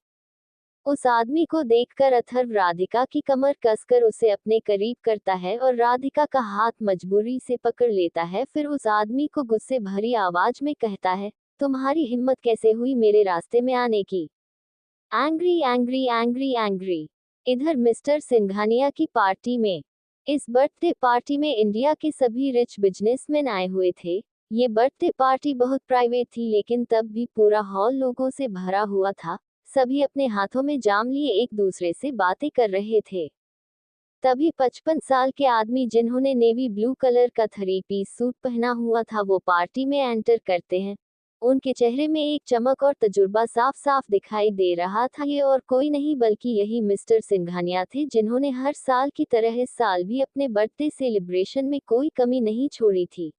उस आदमी को देखकर अथर्व राधिका की कमर कसकर उसे अपने करीब करता है और राधिका का हाथ मजबूरी से पकड़ लेता है। फिर उस आदमी को गुस्से भरी आवाज में कहता है, तुम्हारी हिम्मत कैसे हुई मेरे रास्ते में आने की? Angry angry angry angry. इधर मिस्टर सिंघानिया की पार्टी में, इस बर्थडे पार्टी में इंडिया के सभी रिच बिजनेसमैन आए हुए थे। ये बर्थडे पार्टी बहुत प्राइवेट थी, लेकिन तब भी पूरा हॉल लोगों से भरा हुआ था। सभी अपने हाथों में जाम लिए एक दूसरे से बातें कर रहे थे। तभी 55 साल के आदमी, जिन्होंने नेवी ब्लू कलर का 3 पीस सूट पहना हुआ था, वो पार्टी में एंटर करते हैं। उनके चेहरे में एक चमक और तजुर्बा साफ साफ दिखाई दे रहा था। ये और कोई नहीं बल्कि यही मिस्टर सिंघानिया थे, जिन्होंने हर साल की तरह इस साल भी अपने बर्थडे सेलिब्रेशन में कोई कमी नहीं छोड़ी थी।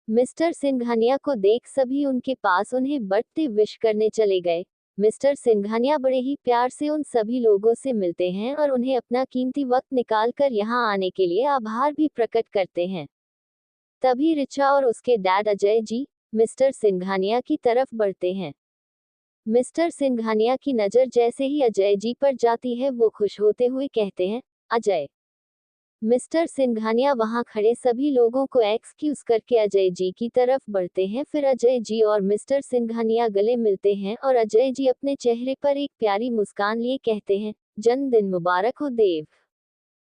मिस्टर सिंघानिया को देख सभी उनके पास उन्हें बर्थडे विश करने चले गए। मिस्टर सिंघानिया बड़े ही प्यार से उन सभी लोगों से मिलते हैं और उन्हें अपना कीमती वक्त निकालकर यहाँ आने के लिए आभार भी प्रकट करते हैं। तभी रिचा और उसके डैड अजय जी मिस्टर सिंघानिया की तरफ बढ़ते हैं। मिस्टर सिंघानिया की नज़र जैसे ही अजय जी पर जाती है, वो खुश होते हुए कहते हैं, अजय। मिस्टर सिंघानिया वहां खड़े सभी लोगों को एक्सक्यूज करके अजय जी की तरफ बढ़ते हैं। फिर अजय जी और मिस्टर सिंघानिया गले मिलते हैं और अजय जी अपने चेहरे पर एक प्यारी मुस्कान लिए कहते हैं, जन्मदिन मुबारक हो देव।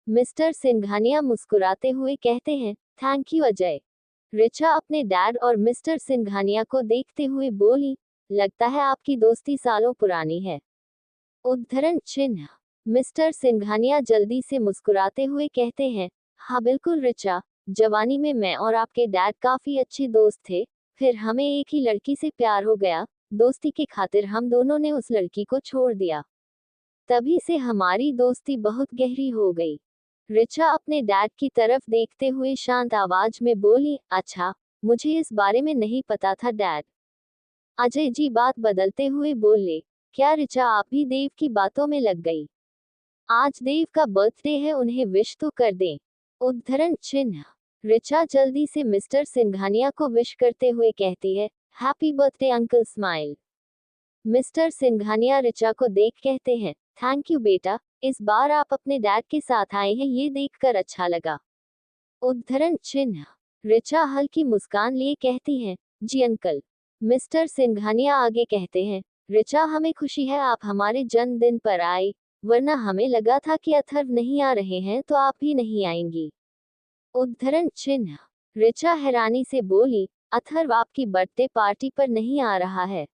मिस्टर सिंघानिया मुस्कुराते हुए कहते हैं, थैंक यू अजय। रिचा अपने डैड और मिस्टर सिंघानिया को देखते हुए बोली, लगता है आपकी दोस्ती सालों पुरानी है। उद्धरण चिन्ह। मिस्टर सिंघानिया जल्दी से मुस्कुराते हुए कहते हैं, हाँ बिल्कुल रिचा, जवानी में मैं और आपके डैड काफी अच्छे दोस्त थे। फिर हमें एक ही लड़की से प्यार हो गया। दोस्ती के खातिर हम दोनों ने उस लड़की को छोड़ दिया। तभी से हमारी दोस्ती बहुत गहरी हो गई। रिचा अपने डैड की तरफ देखते हुए शांत आवाज में बोली, अच्छा, मुझे इस बारे में नहीं पता था डैड। अजय जी बात बदलते हुए बोले, क्या रिचा आप भी देव की बातों में लग गई? आज देव का बर्थडे है, उन्हें विश तो कर दें। उद्धरण चिन्ह। रिचा जल्दी से मिस्टर सिंघानिया को विश करते हुए कहती है, happy birthday uncle smile. Mister Singhania Richa को देख कहते हैं, थैंक यू बेटा, इस बार आप अपने डैड के साथ आए हैं, ये देखकर अच्छा लगा। उद्धरण चिन्ह। रिचा हल्की मुस्कान लिए कहती है, जी अंकल। मिस्टर सिंघानिया आगे कहते हैं, रिचा हमें खुशी है आप हमारे जन्मदिन पर आए, वरना हमें लगा था कि अथर्व नहीं आ रहे हैं तो आप भी नहीं आएंगी। उद्धरण चिन्ह। रिचा हैरानी से बोली, अथर्व आपकी बर्थडे पार्टी पर नहीं आ रहा है?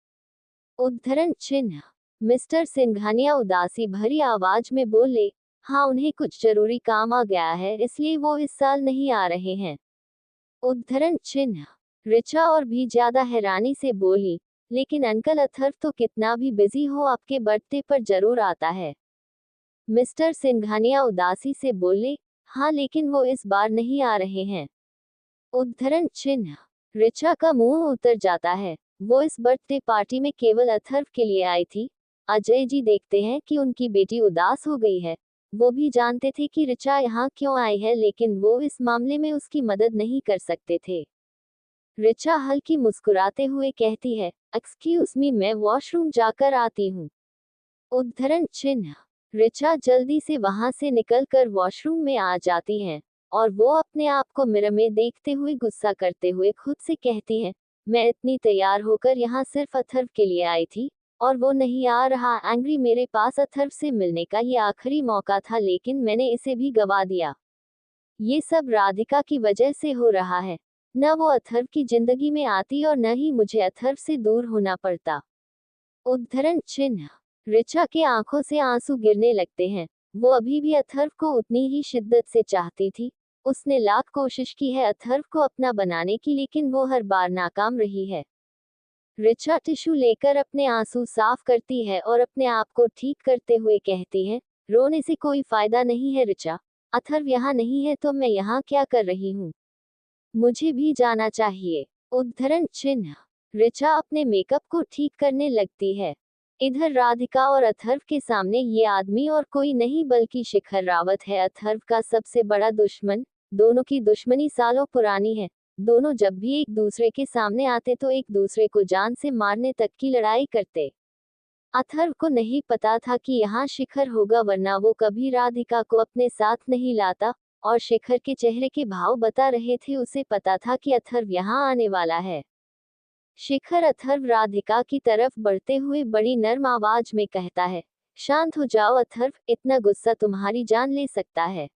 उद्धरण चिन्ह। मिस्टर सिंघानिया उदासी भरी आवाज में बोले, हाँ उन्हें कुछ जरूरी काम आ गया है, इसलिए वो इस साल नहीं आ रहे हैं। उद्धरण चिन्ह। रिचा और भी ज्यादा हैरानी से बोली, लेकिन अंकल अथर्व तो कितना भी बिजी हो आपके बर्थडे पर जरूर आता है। मिस्टर सिंघानिया उदासी से बोले, हाँ लेकिन वो इस बार नहीं आ रहे हैं। उद्धरण चिन्ह। रिचा का मुंह उतर जाता है, वो इस बर्थडे पार्टी में केवल अथर्व के लिए आई थी। अजय जी देखते हैं कि उनकी बेटी उदास हो गई है। वो भी जानते थे कि रिचा यहाँ क्यों आई है, लेकिन वो इस मामले में उसकी मदद नहीं कर सकते थे। रिचा हल्की मुस्कुराते हुए कहती है, एक्सक्यूज मी, मैं वॉशरूम जाकर आती हूँ। उद्धरण चिन्ह। रिचा जल्दी से वहां से निकलकर वॉशरूम में आ जाती हैं और वो अपने आप को मिरर में देखते हुए गुस्सा करते हुए खुद से कहती है, मैं इतनी तैयार होकर यहाँ सिर्फ अथर्व के लिए आई थी और वो नहीं आ रहा। एंग्री, मेरे पास अथर्व से मिलने का ये आखिरी मौका था, लेकिन मैंने इसे भी गवा दिया। ये सब राधिका की वजह से हो रहा है। न वो अथर्व की जिंदगी में आती और न ही मुझे अथर्व से दूर होना पड़ता। उद्धरण चिन्ह। रिचा के आंखों से आंसू गिरने लगते हैं। वो अभी भी अथर्व को उतनी ही शिद्दत से चाहती थी। उसने लाख कोशिश की है अथर्व को अपना बनाने की, लेकिन वो हर बार नाकाम रही है। रिचा टिश्यू लेकर अपने आंसू साफ करती है और अपने आप को ठीक करते हुए कहती है, रोने से कोई फायदा नहीं है रिचा। अथर्व यहाँ नहीं है तो मैं यहाँ क्या कर रही हूँ? मुझे भी जाना चाहिए। उद्धरण चिन्ह। ऋचा अपने मेकअप को ठीक करने लगती है। इधर राधिका और अथर्व के सामने ये आदमी और कोई नहीं बल्कि शिखर रावत है, अथर्व का सबसे बड़ा दुश्मन। दोनों की दुश्मनी सालों पुरानी है। दोनों जब भी एक दूसरे के सामने आते तो एक दूसरे को जान से मारने तक की लड़ाई करते। अथर्व को नहीं पता था कि यहाँ शिखर होगा, वरना वो कभी राधिका को अपने साथ नहीं लाता। और शिखर के चेहरे के भाव बता रहे थे, उसे पता था कि अथर्व यहाँ आने वाला है। शिखर अथर्व राधिका की तरफ बढ़ते हुए बड़ी नर्म आवाज में कहता है, शांत हो जाओ अथर्व, इतना गुस्सा तुम्हारी जान ले सकता है।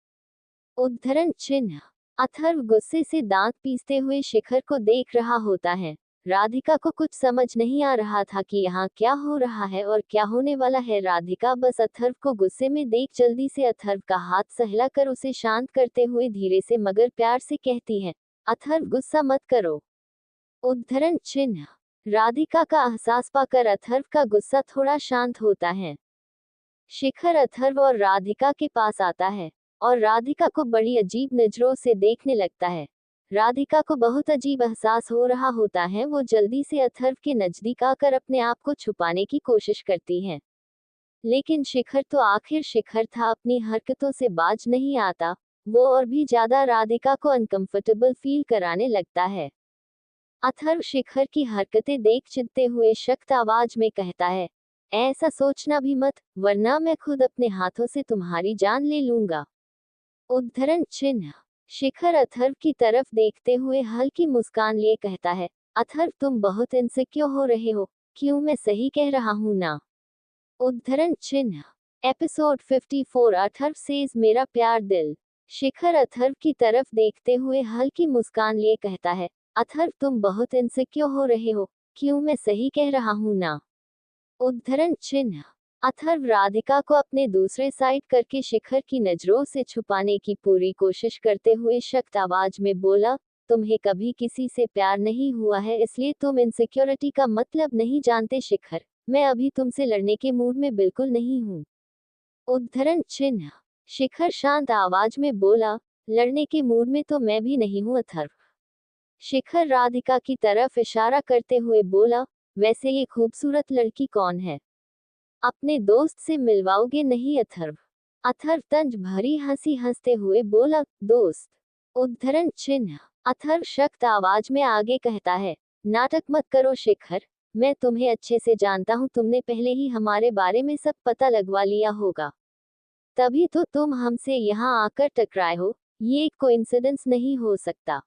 उद्धरण चिन्ह। अथर्व गुस्से से दांत पीसते हुए शिखर को देख रहा होता है। राधिका को कुछ समझ नहीं आ रहा था कि यहाँ क्या हो रहा है और क्या होने वाला है। राधिका बस अथर्व को गुस्से में देख जल्दी से अथर्व का हाथ सहलाकर उसे शांत करते हुए धीरे से मगर प्यार से कहती है, अथर्व गुस्सा मत करो। उद्धरण चिन्ह। राधिका का एहसास पाकर अथर्व का गुस्सा थोड़ा शांत होता है। शिखर अथर्व और राधिका के पास आता है और राधिका को बड़ी अजीब नजरों से देखने लगता है। राधिका को बहुत अजीब एहसास हो रहा होता है। वो जल्दी से अथर्व के नजदीक आकर अपने आप को छुपाने की कोशिश करती है, लेकिन शिखर तो आखिर शिखर था, अपनी हरकतों से बाज नहीं आता। वो और भी ज्यादा राधिका को अनकंफर्टेबल फील कराने लगता है। अथर्व शिखर की हरकतें देख चिढ़ते हुए सख्त आवाज में कहता है, ऐसा सोचना भी मत, वरना मैं खुद अपने हाथों से तुम्हारी जान ले लूंगा। उद्धरण चिन्ह। शिखर अथर्व की तरफ देखते हुए हल्की मुस्कान लिए कहता है, अथर्व तुम बहुत इनसिक्योर हो रहे हो, क्यों मैं सही कह रहा हूं ना? उद्धरण चिन्ह। एपिसोड 54 अथर्व सेज मेरा प्यार दिल। शिखर अथर्व की तरफ देखते हुए हल्की मुस्कान लिए कहता है, अथर्व तुम बहुत इनसिक्योर हो रहे हो, क्यों मैं सही कह रहा हूं ना? उद्धरण चिन्ह। अथर्व राधिका को अपने दूसरे साइड करके शिखर की नजरों से छुपाने की पूरी कोशिश करते हुए सख्त आवाज में बोला, तुम्हें कभी किसी से प्यार नहीं हुआ है, इसलिए तुम इनसिक्योरिटी का मतलब नहीं जानते शिखर। मैं अभी तुमसे लड़ने के मूड में बिल्कुल नहीं हूँ। उद्धरण चिन्ह। शिखर शांत आवाज में बोला, लड़ने के मूड में तो मैं भी नहीं हूँ अथर्व। शिखर राधिका की तरफ इशारा करते हुए बोला, वैसे ये खूबसूरत लड़की कौन है? अपने दोस्त से मिलवाओगे नहीं अथर्व? अथर्व तंज भरी हंसी हंसते हुए बोला, दोस्त? उद्धरण चिन्ह। अथर्व सख्त आवाज में आगे कहता है, नाटक मत करो शिखर, मैं तुम्हें अच्छे से जानता हूँ, तुमने पहले ही हमारे बारे में सब पता लगवा लिया होगा, तभी तो तुम हमसे यहाँ आकर टकराए हो। ये एक कोइंसिडेंस नहीं हो सकता।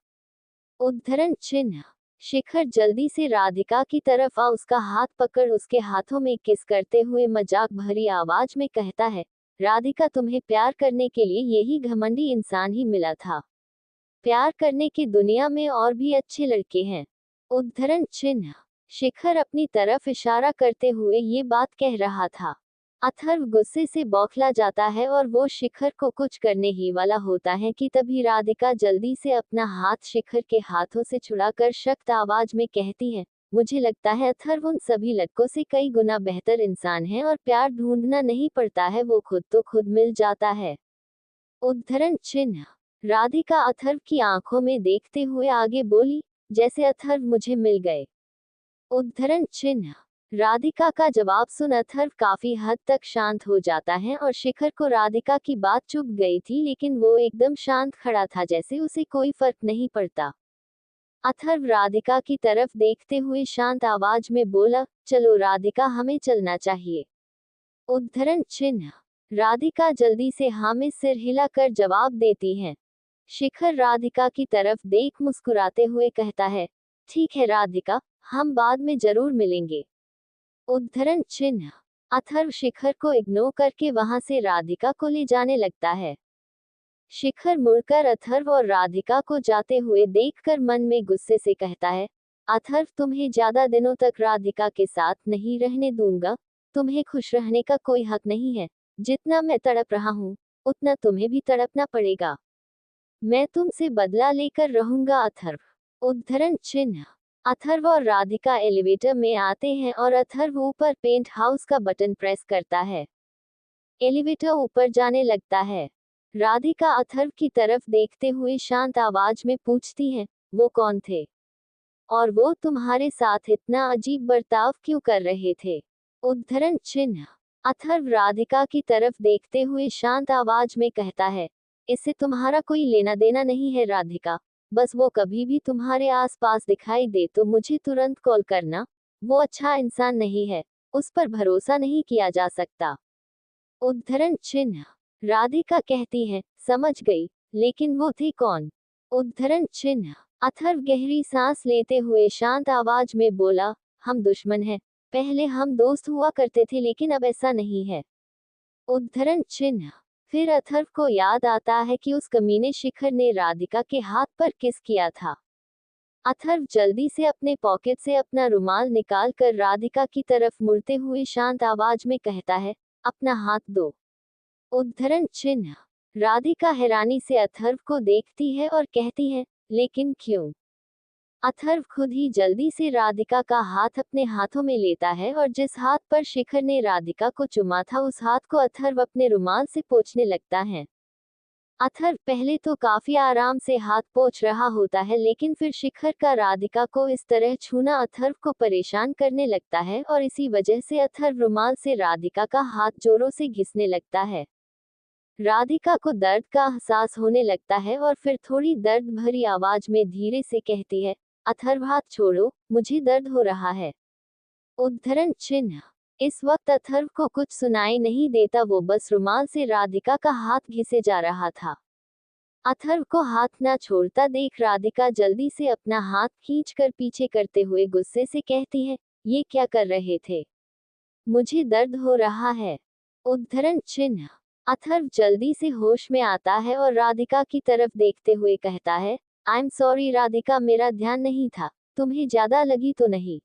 उद्धरण चिन्ह। शिखर जल्दी से राधिका की तरफ आ उसका हाथ पकड़ उसके हाथों में किस करते हुए मजाक भरी आवाज में कहता है, राधिका तुम्हें प्यार करने के लिए यही घमंडी इंसान ही मिला था। प्यार करने की दुनिया में और भी अच्छे लड़के हैं। उद्धरण चिन्ह। शिखर अपनी तरफ इशारा करते हुए ये बात कह रहा था। अथर्व गुस्से से बौखला जाता है और वो शिखर को कुछ करने ही वाला होता है कि तभी राधिका जल्दी से अपना हाथ शिखर के हाथों से छुड़ाकर सख्त आवाज में कहती है, मुझे लगता है अथर्व उन सभी लड़कों से कई गुना बेहतर इंसान है और प्यार ढूंढना नहीं पड़ता है, वो खुद तो खुद मिल जाता है। उद्धरण चिन्ह। राधिका अथर्व की आंखों में देखते हुए आगे बोली, जैसे अथर्व मुझे मिल गए। उद्धरण चिन्ह। राधिका का जवाब सुन अथर्व काफी हद तक शांत हो जाता है और शिखर को राधिका की बात चुभ गई थी, लेकिन वो एकदम शांत खड़ा था जैसे उसे कोई फर्क नहीं पड़ता। अथर्व राधिका की तरफ देखते हुए शांत आवाज में बोला, चलो राधिका हमें चलना चाहिए। उद्धरण चिन्ह। राधिका जल्दी से हाँ में सिर हिलाकर जवाब देती है। शिखर राधिका की तरफ देख मुस्कुराते हुए कहता है, ठीक है राधिका, हम बाद में जरूर मिलेंगे। उद्धरण चिन्ह। अथर्व शिखर को इग्नोर करके वहां से राधिका को ले जाने लगता है। शिखर मुड़कर अथर्व और राधिका को जाते हुए देखकर मन में गुस्से से कहता है, अथर्व तुम्हें ज्यादा दिनों तक राधिका के साथ नहीं रहने दूंगा। तुम्हें खुश रहने का कोई हक नहीं है। जितना मैं तड़प रहा हूँ, उतना तुम्हें भी तड़पना पड़ेगा। मैं तुमसे बदला लेकर रहूंगा अथर्व। उद्धरण चिन्ह। अथर्व और राधिका एलिवेटर में आते हैं और अथर्व ऊपर पेंट हाउस का बटन प्रेस करता है। एलिवेटर ऊपर जाने लगता है। राधिका अथर्व की तरफ देखते हुए शांत आवाज में पूछती है, वो कौन थे? और वो तुम्हारे साथ इतना अजीब बर्ताव क्यों कर रहे थे? उद्धरण चिन्ह। अथर्व राधिका की तरफ देखते हुए शांत आवाज में कहता है, इससे तुम्हारा कोई लेना देना नहीं है राधिका। बस वो कभी भी तुम्हारे आसपास दिखाई दे तो मुझे तुरंत कॉल करना। वो अच्छा इंसान नहीं है, उस पर भरोसा नहीं किया जा सकता। उद्धरण चिन्ह। राधिका कहती है, समझ गई, लेकिन वो थे कौन? उद्धरण चिन्ह। अथर्व गहरी सांस लेते हुए शांत आवाज में बोला, हम दुश्मन हैं। पहले हम दोस्त हुआ करते थे लेकिन अब ऐसा नहीं है। उद्धरण चिन्ह। फिर अथर्व को याद आता है कि उस कमीने शिखर ने राधिका के हाथ पर किस किया था। अथर्व जल्दी से अपने पॉकेट से अपना रुमाल निकाल कर राधिका की तरफ मुड़ते हुए शांत आवाज में कहता है, अपना हाथ दो। उद्धरण चिन्ह। राधिका हैरानी से अथर्व को देखती है और कहती है, लेकिन क्यों? अथर्व खुद ही जल्दी से राधिका का हाथ अपने हाथों में लेता है और जिस हाथ पर शिखर ने राधिका को चुमा था उस हाथ को अथर्व अपने रुमाल से पोंछने लगता है। अथर्व पहले तो काफी आराम से हाथ पोंछ रहा होता है, लेकिन फिर शिखर का राधिका को इस तरह छूना अथर्व को परेशान करने लगता है और इसी वजह से अथर्व रुमाल से राधिका का हाथ जोरों से घिसने लगता है। राधिका को दर्द का एहसास होने लगता है और फिर थोड़ी दर्द भरी आवाज में धीरे से कहती है, अथर्व हाथ छोड़ो, मुझे दर्द हो रहा है। उद्धरण चिन्ह। इस वक्त अथर्व को कुछ सुनाई नहीं देता, वो बस रुमाल से राधिका का हाथ घिसे जा रहा था। अथर्व को हाथ ना छोड़ता देख राधिका जल्दी से अपना हाथ खींचकर पीछे करते हुए गुस्से से कहती है, ये क्या कर रहे थे? मुझे दर्द हो रहा है। उद्धरण चिन्ह। अथर्व जल्दी से होश में आता है और राधिका की तरफ देखते हुए कहता है, आई एम सॉरी राधिका, मेरा ध्यान नहीं था, तुम्हें ज्यादा लगी तो नहीं?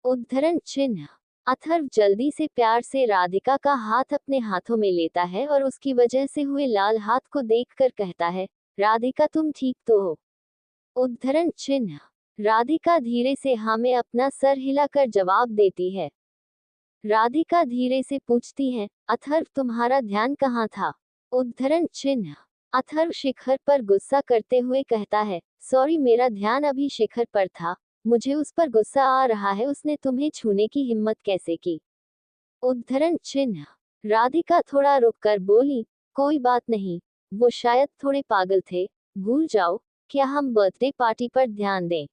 उद्धरण चिन्ह। अथर्व जल्दी से प्यार से राधिका का हाथ अपने हाथों में लेता है और उसकी वजह से हुए लाल हाथ को देखकर कहता है, राधिका तुम ठीक तो हो? उद्धरण चिन्ह। राधिका धीरे से हाँ में अपना सर हिलाकर जवाब देती है। राधिका धीरे से पूछती है, अथर्व तुम्हारा ध्यान कहाँ था? उद्धरण चिन्ह। अथर्व शिखर पर गुस्सा करते हुए कहता है, सॉरी मेरा ध्यान अभी शिखर पर था, मुझे उस पर गुस्सा आ रहा है, उसने तुम्हें छूने की हिम्मत कैसे की? उद्धरण चिन्ह। राधिका थोड़ा रुककर बोली, कोई बात नहीं, वो शायद थोड़े पागल थे, भूल जाओ, क्या हम बर्थडे पार्टी पर ध्यान दें?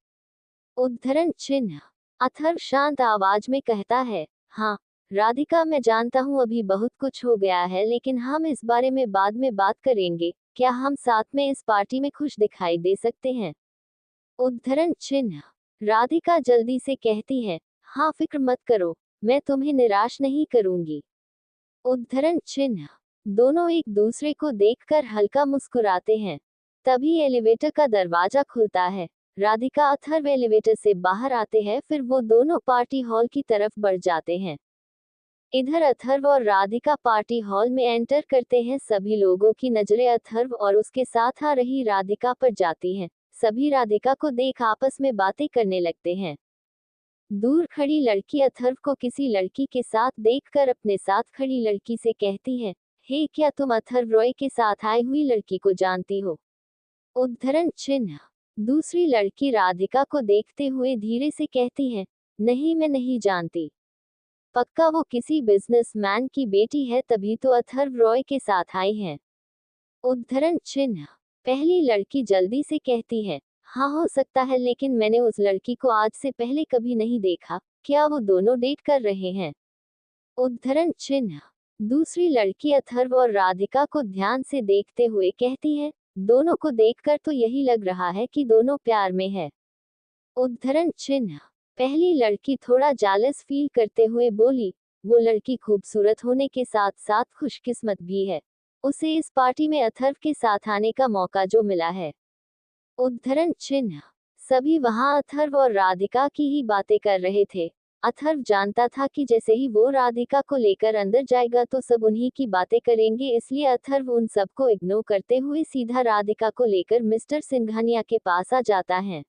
उद्धरण चिन्ह। अथर्व शांत आवाज में कहता है, हाँ राधिका, मैं जानता हूँ अभी बहुत कुछ हो गया है, लेकिन हम इस बारे में बाद में बात करेंगे। क्या हम साथ में इस पार्टी में खुश दिखाई दे सकते हैं? उद्धरण चिन्ह। राधिका जल्दी से कहती है, हाँ फिक्र मत करो, मैं तुम्हें निराश नहीं करूंगी। उद्धरण चिन्ह। दोनों एक दूसरे को देखकर हल्का मुस्कुराते हैं। तभी एलिवेटर का दरवाजा खुलता है। राधिका अथर्व एलिवेटर से बाहर आते हैं, फिर वो दोनों पार्टी हॉल की तरफ बढ़ जाते हैं। इधर अथर्व और राधिका पार्टी हॉल में एंटर करते हैं। सभी लोगों की नजरें अथर्व और उसके साथ आ रही राधिका पर जाती हैं। सभी राधिका को देख आपस में बातें करने लगते हैं। दूर खड़ी लड़की अथर्व को किसी लड़की के साथ देखकर अपने साथ खड़ी लड़की से कहती है, हे क्या तुम अथर्व रॉय के साथ आई हुई लड़की को जानती हो? उद्धरण चिन्ह। दूसरी लड़की राधिका को देखते हुए धीरे से कहती है, नहीं मैं नहीं जानती। पक्का वो किसी बिजनेसमैन की बेटी है, तभी तो अथर्व रॉय के साथ आई है। उद्धरण चिन्ह। पहली लड़की जल्दी से कहती है, हाँ हो सकता है, लेकिन मैंने उस लड़की को आज से पहले कभी नहीं देखा, क्या वो दोनों डेट कर रहे हैं? उद्धरण चिन्ह। दूसरी लड़की अथर्व और राधिका को ध्यान से देखते हुए कहती है, दोनों को देखकर तो यही लग रहा है कि दोनों प्यार में है। उद्धरण चिन्ह। पहली लड़की थोड़ा जालस फील करते हुए बोली, वो लड़की खूबसूरत होने के साथ साथ खुशकिस्मत भी है, उसे इस पार्टी में अथर्व के साथ आने का मौका जो मिला है। उद्धरण चिन्ह। सभी वहां अथर्व और राधिका की ही बातें कर रहे थे। अथर्व जानता था कि जैसे ही वो राधिका को लेकर अंदर जाएगा तो सब उन्हीं की बातें करेंगे, इसलिए अथर्व उन सबको इग्नोर करते हुए सीधा राधिका को लेकर मिस्टर सिंघानिया के पास आ जाता है।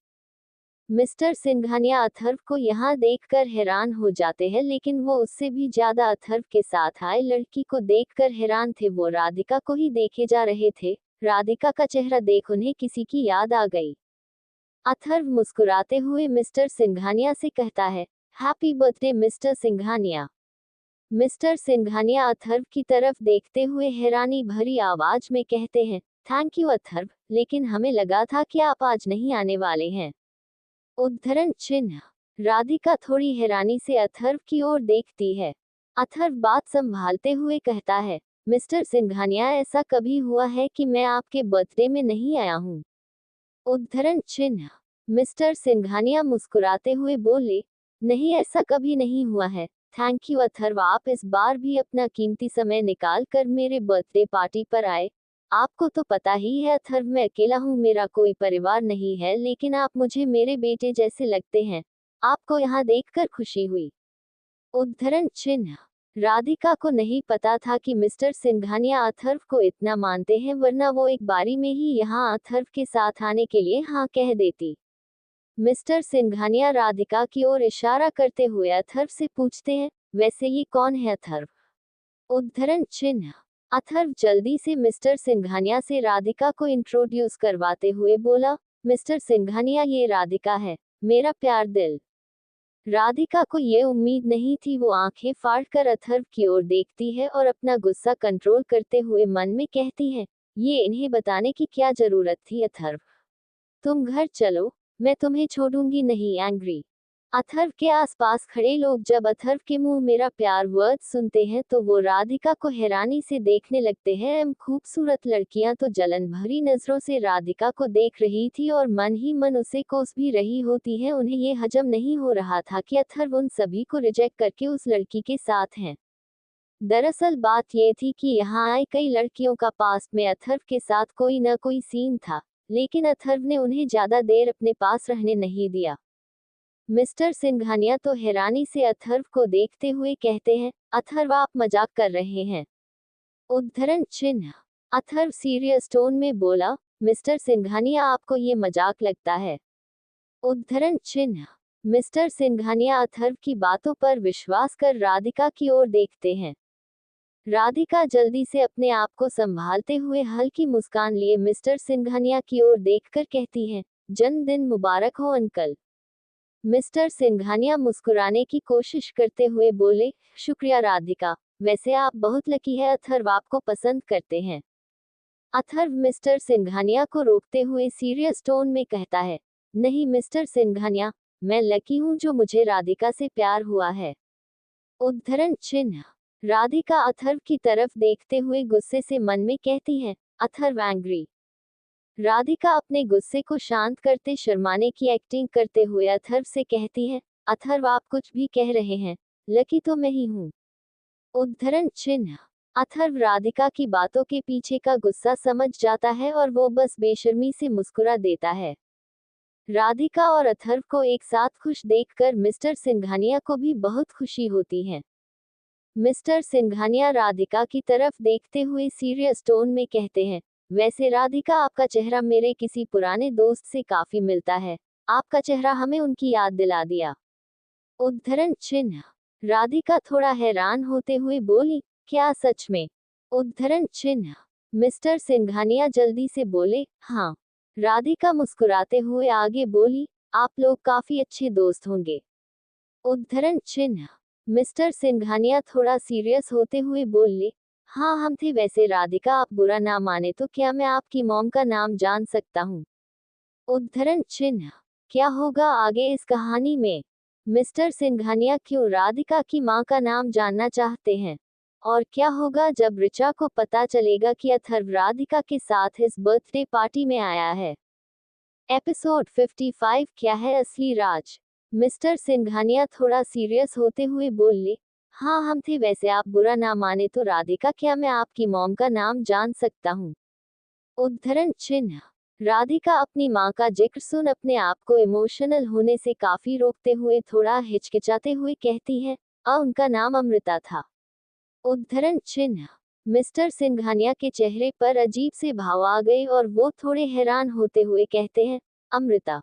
मिस्टर सिंघानिया अथर्व को यहाँ देखकर हैरान हो जाते हैं, लेकिन वो उससे भी ज्यादा अथर्व के साथ आए लड़की को देखकर हैरान थे। वो राधिका को ही देखे जा रहे थे। राधिका का चेहरा देख उन्हें किसी की याद आ गई। अथर्व मुस्कुराते हुए मिस्टर सिंघानिया से कहता है, happy birthday mister Singhania. Mister Singhania Atharva की तरफ देखते हुए हैरानी भरी आवाज में कहते हैं, थैंक यू अथर्व, लेकिन हमें लगा था कि आप आज नहीं आने वाले हैं। उद्धरण चिन्ह। राधिका थोड़ी हैरानी से अथर्व की ओर देखती है। अथर्व बात संभालते हुए कहता है, मिस्टर सिंघानिया, ऐसा कभी हुआ है कि मैं आपके बर्थडे में नहीं आया हूँ? उद्धरण चिन्ह। मिस्टर सिंघानिया मुस्कुराते हुए बोले, नहीं, ऐसा कभी नहीं हुआ है। थैंक यू अथर्व, आप इस बार भी अपना कीमती समय निकाल कर मेरे बर्थडे पार्टी पर आए। आपको तो पता ही है अथर्व, मैं अकेला हूँ, मेरा कोई परिवार नहीं है, लेकिन आप मुझे मेरे बेटे जैसे लगते हैं। आपको यहाँ देखकर खुशी हुई। उद्धरण चिन्ह। राधिका को नहीं पता था कि मिस्टर सिंघानिया अथर्व को इतना मानते हैं, वरना वो एक बारी में ही यहाँ अथर्व के साथ आने के लिए हाँ कह देती। मिस्टर सिंघानिया राधिका की ओर इशारा करते हुए अथर्व से पूछते हैं, वैसे ये कौन है अथर्व? उद्धरण चिन्ह। अथर्व जल्दी से मिस्टर सिंघानिया से राधिका को इंट्रोड्यूस करवाते हुए बोला, मिस्टर सिंघानिया, ये राधिका है, मेरा प्यार दिल। राधिका को ये उम्मीद नहीं थी, वो आंखें फाड़कर अथर्व की ओर देखती है और अपना गुस्सा कंट्रोल करते हुए मन में कहती है, ये इन्हें बताने की क्या जरूरत थी अथर्व? तुम घर चलो, मैं तुम्हें छोड़ूंगी नहीं, एंग्री। अथर्व के आसपास खड़े लोग जब अथर्व के मुंह मेरा प्यार वर्ड सुनते हैं तो वो राधिका को हैरानी से देखने लगते हैं। खूबसूरत लड़कियां तो जलन भरी नजरों से राधिका को देख रही थी और मन ही मन उसे कोस भी रही होती हैं। उन्हें ये हजम नहीं हो रहा था कि अथर्व उन सभी को रिजेक्ट करके उस लड़की के साथ हैं। दरअसल बात ये थी कि यहाँ आए कई लड़कियों का पास्ट में अथर्व के साथ कोई न कोई सीन था, लेकिन अथर्व ने उन्हें ज्यादा देर अपने पास रहने नहीं दिया। मिस्टर सिंघानिया तो हैरानी से अथर्व को देखते हुए कहते हैं, अथर्व, आप मजाक कर रहे हैं? उद्धरण चिन्ह। अथर्व सीरियस टोन में बोला, मिस्टर सिंघानिया, आपको ये मजाक लगता है? उद्धरण चिन्ह। मिस्टर सिंघानिया अथर्व की बातों पर विश्वास कर राधिका की ओर देखते हैं। राधिका जल्दी से अपने आप को संभालते हुए हल्की मुस्कान लिए मिस्टर सिंघानिया की ओर देखकर कहती है, जन्मदिन मुबारक हो अंकल। मिस्टर सिंघानिया मुस्कुराने की कोशिश करते हुए बोले, शुक्रिया राधिका, वैसे आप बहुत लकी है, अथर्व आपको पसंद करते हैं। अथर्व मिस्टर सिंघानिया को रोकते हुए सीरियस टोन में कहता है, नहीं मिस्टर सिंघानिया, मैं लकी हूँ जो मुझे राधिका से प्यार हुआ है। उद्धरण चिन्ह। राधिका अथर्व की तरफ देखते हुए गुस्से से मन में कहती है, अथर्व एंग्री। राधिका अपने गुस्से को शांत करते शर्माने की एक्टिंग करते हुए अथर्व से कहती है, अथर्व आप कुछ भी कह रहे हैं, लकी तो मैं ही हूँ। उद्धरण चिन्ह। अथर्व राधिका की बातों के पीछे का गुस्सा समझ जाता है और वो बस बेशर्मी से मुस्कुरा देता है। राधिका और अथर्व को एक साथ खुश देखकर मिस्टर सिंघानिया को भी बहुत खुशी होती है। मिस्टर सिंघानिया राधिका की तरफ देखते हुए सीरियस टोन में कहते हैं, वैसे राधिका, आपका चेहरा मेरे किसी पुराने दोस्त से काफी मिलता है, आपका चेहरा हमें उनकी याद दिला दिया। उद्धरण चिन्ह। राधिका थोड़ा हैरान होते हुए बोली, क्या सच में? उद्धरण चिन्ह। मिस्टर सिंघानिया जल्दी से बोले, हाँ। राधिका मुस्कुराते हुए आगे बोली, आप लोग काफी अच्छे दोस्त होंगे। उद्धरण चिन्ह। मिस्टर सिंघानिया थोड़ा सीरियस होते हुए बोले, हाँ हम थे। वैसे राधिका, आप बुरा ना माने तो क्या मैं आपकी मॉम का नाम जान सकता हूँ? उद्धरण चिन्ह। क्या होगा आगे इस कहानी में? मिस्टर सिंघानिया क्यों राधिका की माँ का नाम जानना चाहते हैं? और क्या होगा जब ऋचा को पता चलेगा कि अथर्व राधिका के साथ इस बर्थडे पार्टी में आया है? एपिसोड 55, क्या है असली राज? मिस्टर सिंघानिया थोड़ा सीरियस होते हुए बोले, हाँ हम थे। वैसे आप बुरा ना माने तो राधिका, क्या मैं आपकी मॉम का नाम जान सकता हूँ? उद्धरण चिन्ह। राधिका अपनी माँ का जिक्र सुन अपने आप को इमोशनल होने से काफी रोकते हुए थोड़ा हिचकिचाते हुए कहती है, उनका नाम अमृता था। उद्धरण चिन्ह। मिस्टर सिंघानिया के चेहरे पर अजीब से भाव आ गए और वो थोड़े हैरान होते हुए कहते हैं, अमृता?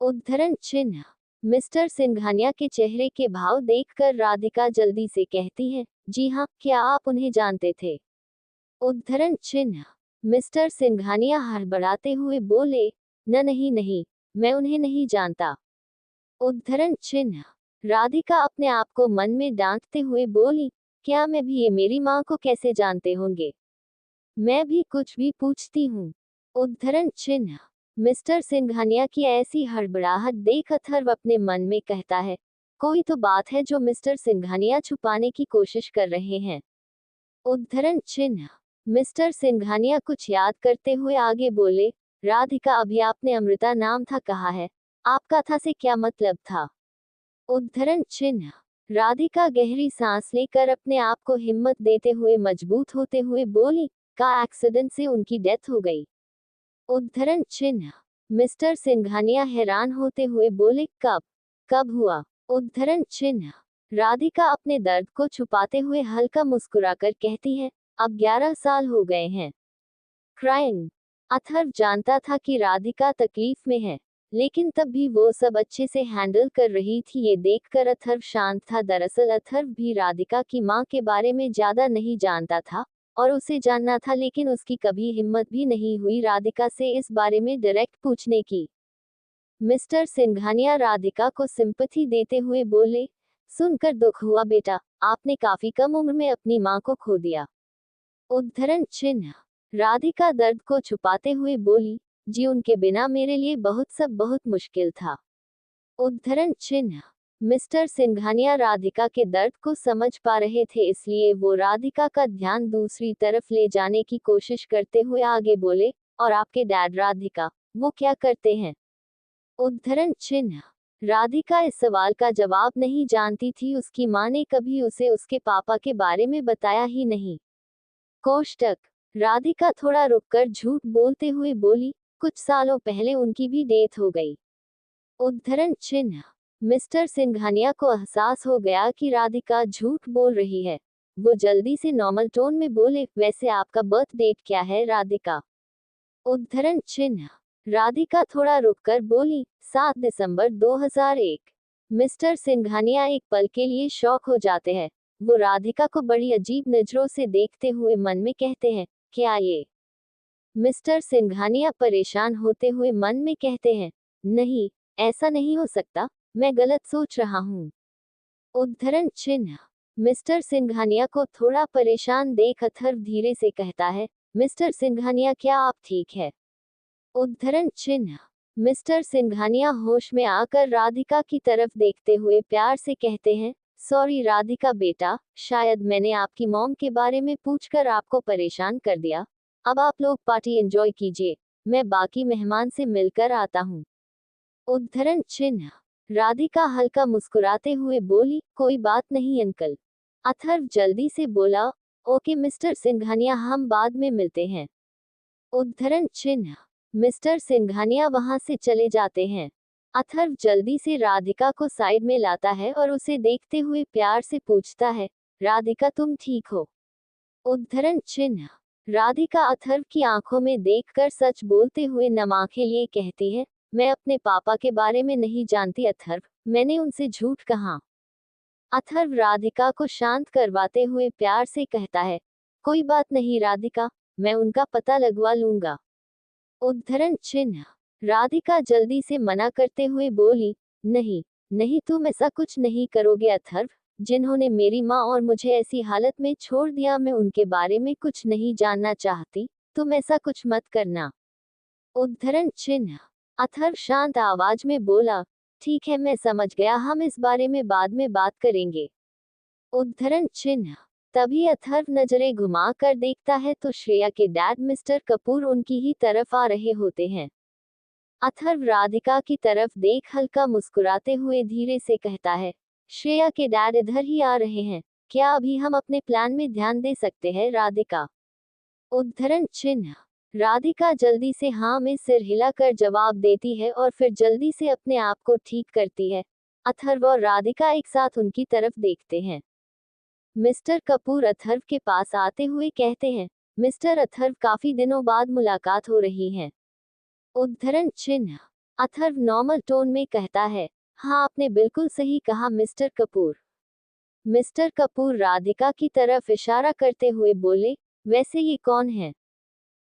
उद्धरण चिन्ह। मिस्टर सिंघानिया के चेहरे के भाव देखकर राधिका जल्दी से कहती है, जी हाँ, क्या आप उन्हें जानते थे? उद्धरण चिन्ह। मिस्टर सिंघानिया हड़बड़ाते हुए बोले, नहीं नहीं, मैं उन्हें नहीं जानता। उद्धरण चिन्ह। राधिका अपने आप को मन में डांटते हुए बोली, क्या मैं भी ये मेरी माँ को कैसे जानते होंगे? मैं भी कुछ भी पूछती हूँ। उद्धरण चिन्ह। मिस्टर सिंघानिया की ऐसी हड़बड़ाहट देख अथर्व अपने मन में कहता है, कोई तो बात है जो मिस्टर सिंघानिया छुपाने की कोशिश कर रहे हैं। उद्धरण चिन्ह। मिस्टर सिंघानिया कुछ याद करते हुए आगे बोले, राधिका अभी आपने अमृता नाम था कहा है, आपका था से क्या मतलब था? उद्धरण चिन्ह। राधिका गहरी सांस लेकर अपने आप को हिम्मत देते हुए मजबूत होते हुए बोली, का एक्सीडेंट से उनकी डेथ हो गई। उद्धरण चिन्ह। मिस्टर सिंघानिया हैरान होते हुए बोले, कब कब हुआ? उद्धरण चिन्ह। राधिका अपने दर्द को छुपाते हुए हल्का मुस्कुराकर कहती है, अब 11 साल हो गए हैं। क्राइंग। अथर्व जानता था कि राधिका तकलीफ में है, लेकिन तब भी वो सब अच्छे से हैंडल कर रही थी ये देखकर अथर्व शांत था। दरअसल अथर्व भी राधिका की मां के बारे में ज्यादा नहीं जानता था और उसे जानना था, लेकिन उसकी कभी हिम्मत भी नहीं हुई राधिका से इस बारे में डायरेक्ट पूछने की। मिस्टर सिंघानिया राधिका को सिंपैथी देते हुए बोले, सुनकर दुख हुआ बेटा, आपने काफी कम उम्र में अपनी मां को खो दिया। उद्धरण चिन्ह। राधिका दर्द को छुपाते हुए बोली, जी उनके बिना मेरे लिए बहुत मुश्किल था। उद्धरण चिन्ह। मिस्टर सिंघानिया राधिका के दर्द को समझ पा रहे थे, इसलिए वो राधिका का ध्यान दूसरी तरफ ले जाने की कोशिश करते हुए आगे बोले, और आपके डैड राधिका, वो क्या करते हैं? उद्धरण चिन्ह। राधिका इस सवाल का जवाब नहीं जानती थी, उसकी मां ने कभी उसे उसके पापा के बारे में बताया ही नहीं। कोष्टक। राधिका थोड़ा रुककर झूठ बोलते हुए बोली, कुछ सालों पहले उनकी भी डेथ हो गई। उद्धरण चिन्ह। मिस्टर सिंघानिया को एहसास हो गया कि राधिका झूठ बोल रही है। वो जल्दी से नॉर्मल टोन में बोले, वैसे आपका बर्थ डेट क्या है राधिका? उद्धरण चिन्ह। राधिका थोड़ा रुककर बोली, 7 दिसंबर 2001। मिस्टर सिंघानिया एक पल के लिए शॉक हो जाते हैं। वो राधिका को बड़ी अजीब नजरों से देखते हुए मन में कहते हैं, क्या ये? मिस्टर सिंघानिया परेशान होते हुए मन में कहते हैं, नहीं, ऐसा नहीं हो सकता, मैं गलत सोच रहा हूँ। उद्धरण चिन्ह। मिस्टर सिंघानिया को थोड़ा परेशान देख अथर्व धीरे से कहता है, मिस्टर सिंघानिया क्या आप ठीक है? उद्धरण चिन्ह। मिस्टर सिंघानिया होश में आकर राधिका की तरफ देखते हुए प्यार से कहते हैं, सॉरी राधिका बेटा, शायद मैंने आपकी मॉम के बारे में पूछकर आपको परेशान कर दिया। अब आप लोग पार्टी एंजॉय कीजिए, मैं बाकी मेहमान से मिलकर आता हूँ। उद्धरण चिन्ह। राधिका हल्का मुस्कुराते हुए बोली, कोई बात नहीं अंकल। अथर्व जल्दी से बोला, ओके मिस्टर सिंघानिया, हम बाद में मिलते हैं। उद्धरण चिन्ह। मिस्टर सिंघानिया वहां से चले जाते हैं। अथर्व जल्दी से राधिका को साइड में लाता है और उसे देखते हुए प्यार से पूछता है, राधिका तुम ठीक हो? उद्धरण चिन्ह। राधिका अथर्व की आंखों में देखकर सच बोलते हुए नम आंखें लिए कहती है, मैं अपने पापा के बारे में नहीं जानती अथर्व, मैंने उनसे झूठ कहा। अथर्व राधिका को शांत करवाते हुए प्यार से कहता है, कोई बात नहीं राधिका, मैं उनका पता लगवा लूंगा। उद्धरण चिन्ह। राधिका जल्दी से मना करते हुए बोली, नहीं नहीं, तुम ऐसा कुछ नहीं करोगे अथर्व, जिन्होंने मेरी माँ और मुझे ऐसी हालत में छोड़ दिया, मैं उनके बारे में कुछ नहीं जानना चाहती, तुम ऐसा कुछ मत करना। उद्धरण चिन्ह। अथर्व शांत आवाज में बोला, ठीक है मैं समझ गया, हम इस बारे में बाद में बात करेंगे। उद्धरण चिन्ह। तभी अथर्व नजरें घुमा कर देखता है तो श्रेया के डैड मिस्टर कपूर उनकी ही तरफ आ रहे होते हैं। अथर्व राधिका की तरफ देख हल्का मुस्कुराते हुए धीरे से कहता है, श्रेया के डैड इधर ही आ रहे हैं, क्या अभी हम अपने प्लान में ध्यान दे सकते हैं राधिका? उद्धरण चिन्ह। राधिका जल्दी से हाँ में सिर हिलाकर जवाब देती है और फिर जल्दी से अपने आप को ठीक करती है। अथर्व और राधिका एक साथ उनकी तरफ देखते हैं। मिस्टर कपूर अथर्व के पास आते हुए कहते हैं, मिस्टर अथर्व काफी दिनों बाद मुलाकात हो रही है। उद्धरण चिन्ह। अथर्व नॉर्मल टोन में कहता है, हाँ आपने बिल्कुल सही कहा मिस्टर कपूर। मिस्टर कपूर राधिका की तरफ इशारा करते हुए बोले, वैसे ये कौन है?